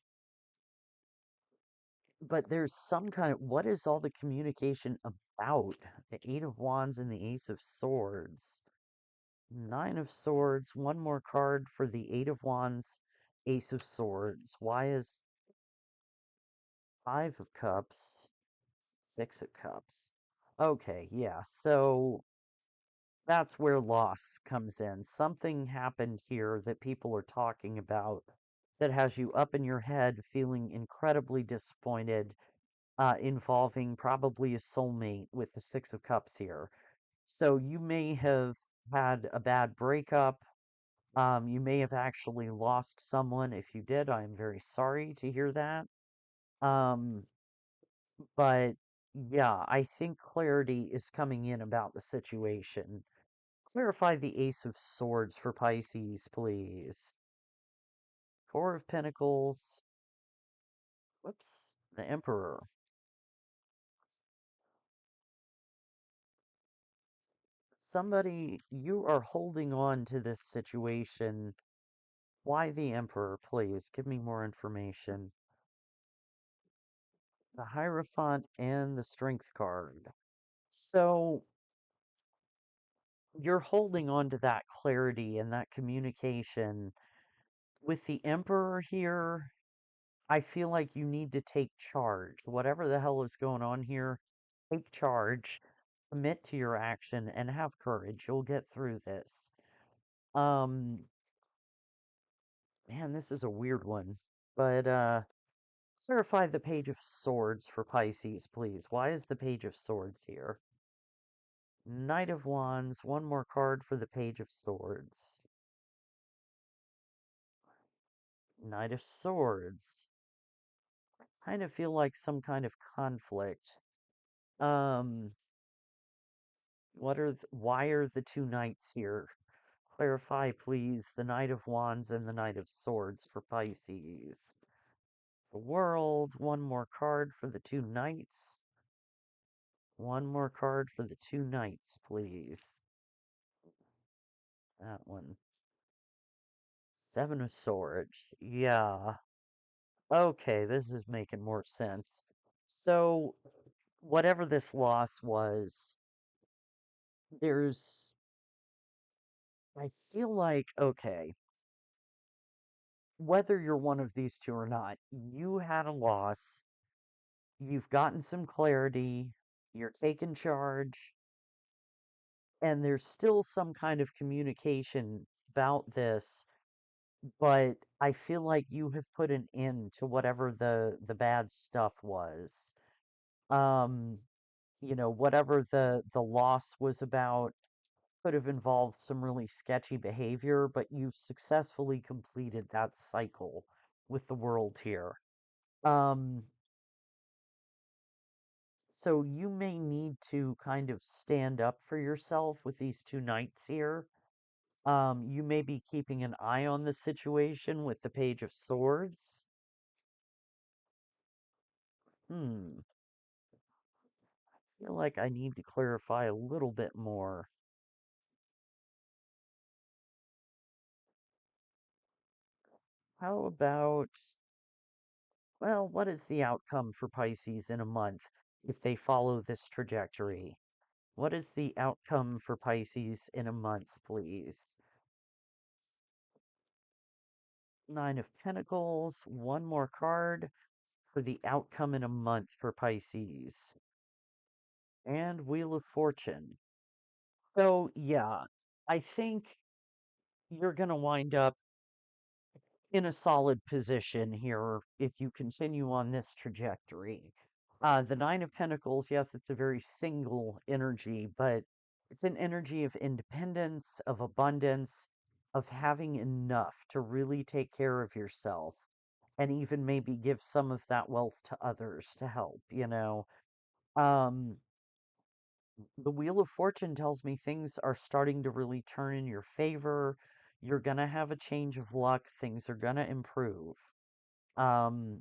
But there's some kind of what is all the communication about? The Eight of Wands and the Ace of Swords. Nine of Swords, one more card for the Eight of Wands, Ace of Swords. Why is Five of Cups, Six of Cups? Okay, yeah, so that's where loss comes in. Something happened here that people are talking about that has you up in your head feeling incredibly disappointed, involving probably a soulmate with the Six of Cups here. So you may have had a bad breakup. You may have actually lost someone. If you did, I am very sorry to hear that. Um, but yeah, I think clarity is coming in about the situation. Clarify the Ace of Swords for Pisces, please. Four of Pentacles. Whoops. The Emperor. Somebody, you are holding on to this situation. Why the Emperor, please? Give me more information. The Hierophant and the Strength card. So, you're holding on to that clarity and that communication. With the Emperor here, I feel like you need to take charge. Whatever the hell is going on here, take charge, commit to your action, and have courage. You'll get through this. Um, man, this is a weird one. But, clarify the Page of Swords for Pisces, please. Why is the Page of Swords here? Knight of Wands, one more card for the Page of Swords. Knight of Swords. Kind of feel like some kind of conflict. Um, why are the two knights here? Clarify, please, the Knight of Wands and the Knight of Swords for Pisces. The World, one more card for the two Knights. One more card for the two Knights, please. That one. Seven of Swords. Yeah. Okay, this is making more sense. So, whatever this loss was, there's, I feel like, okay, whether you're one of these two or not, you had a loss, you've gotten some clarity, you're taking charge, and there's still some kind of communication about this, but I feel like you have put an end to whatever the bad stuff was. Um, whatever the loss was about could have involved some really sketchy behavior, but you've successfully completed that cycle with the world here. Um, so you may need to kind of stand up for yourself with these two knights here. You may be keeping an eye on the situation with the Page of Swords. Hmm, I feel like I need to clarify a little bit more. How about, well, what is the outcome for Pisces in a month if they follow this trajectory? What is the outcome for Pisces in a month, please? Nine of Pentacles, one more card for the outcome in a month for Pisces. And Wheel of Fortune. So, yeah, I think you're going to wind up in a solid position here if you continue on this trajectory. The Nine of Pentacles, yes, it's a very single energy, but it's an energy of independence, of abundance, of having enough to really take care of yourself and even maybe give some of that wealth to others to help. Um, the Wheel of Fortune tells me things are starting to really turn in your favor. You're going to have a change of luck. Things are going to improve. Um,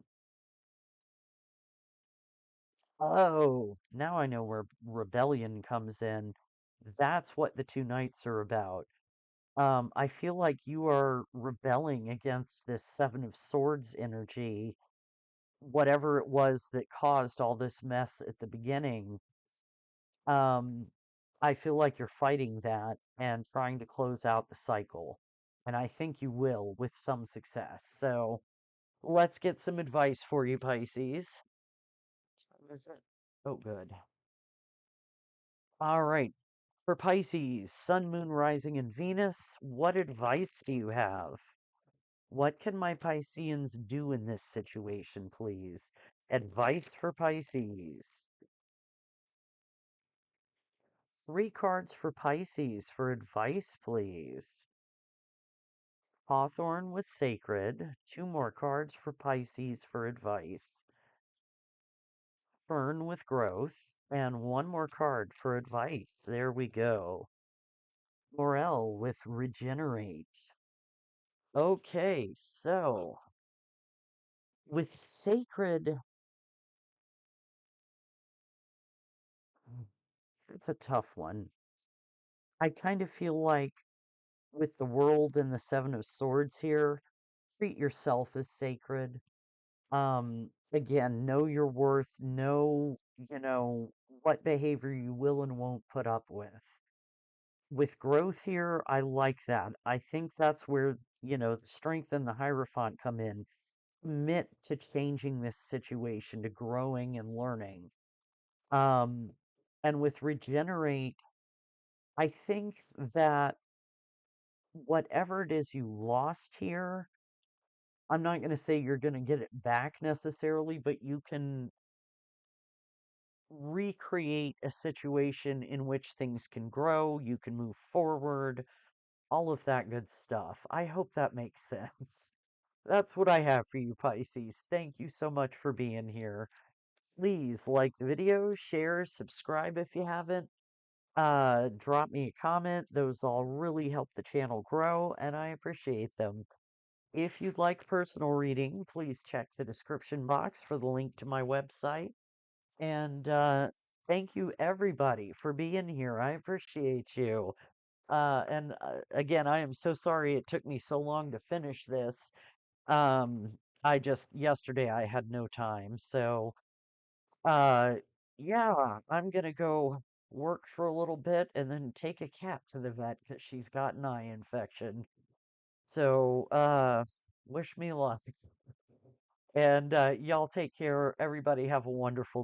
oh, now I know where rebellion comes in. That's what the two knights are about. I feel like you are rebelling against this Seven of Swords energy, whatever it was that caused all this mess at the beginning. Um, I feel like you're fighting that and trying to close out the cycle. And I think you will with some success. So let's get some advice for you, Pisces. What is it? Oh, good. All right. For Pisces, Sun, Moon, Rising, and Venus, what advice do you have? What can my Pisceans do in this situation, please? Advice for Pisces. Three cards for Pisces for advice, please. Hawthorn with Sacred. Two more cards for Pisces for advice. Fern with Growth. And one more card for advice. There we go. Morel with Regenerate. Okay, so with Sacred, it's a tough one. I kind of feel like with the World and the Seven of Swords here, treat yourself as sacred. Again, know your worth, know, what behavior you will and won't put up with. With growth here, I like that. I think that's where, the strength and the Hierophant come in. Commit to changing this situation, to growing and learning. Um, and with regenerate, I think that whatever it is you lost here, I'm not going to say you're going to get it back necessarily, but you can recreate a situation in which things can grow, you can move forward, all of that good stuff. I hope that makes sense. That's what I have for you, Pisces. Thank you so much for being here. Please like the video, share, subscribe if you haven't. Drop me a comment. Those all really help the channel grow, and I appreciate them. If you'd like personal reading, please check the description box for the link to my website. And thank you, everybody, for being here. I appreciate you. And again, I am so sorry it took me so long to finish this. Um, yesterday I had no time. So, uh, yeah, I'm gonna go work for a little bit and then take a cat to the vet because she's got an eye infection. So, wish me luck. And y'all take care. Everybody have a wonderful day.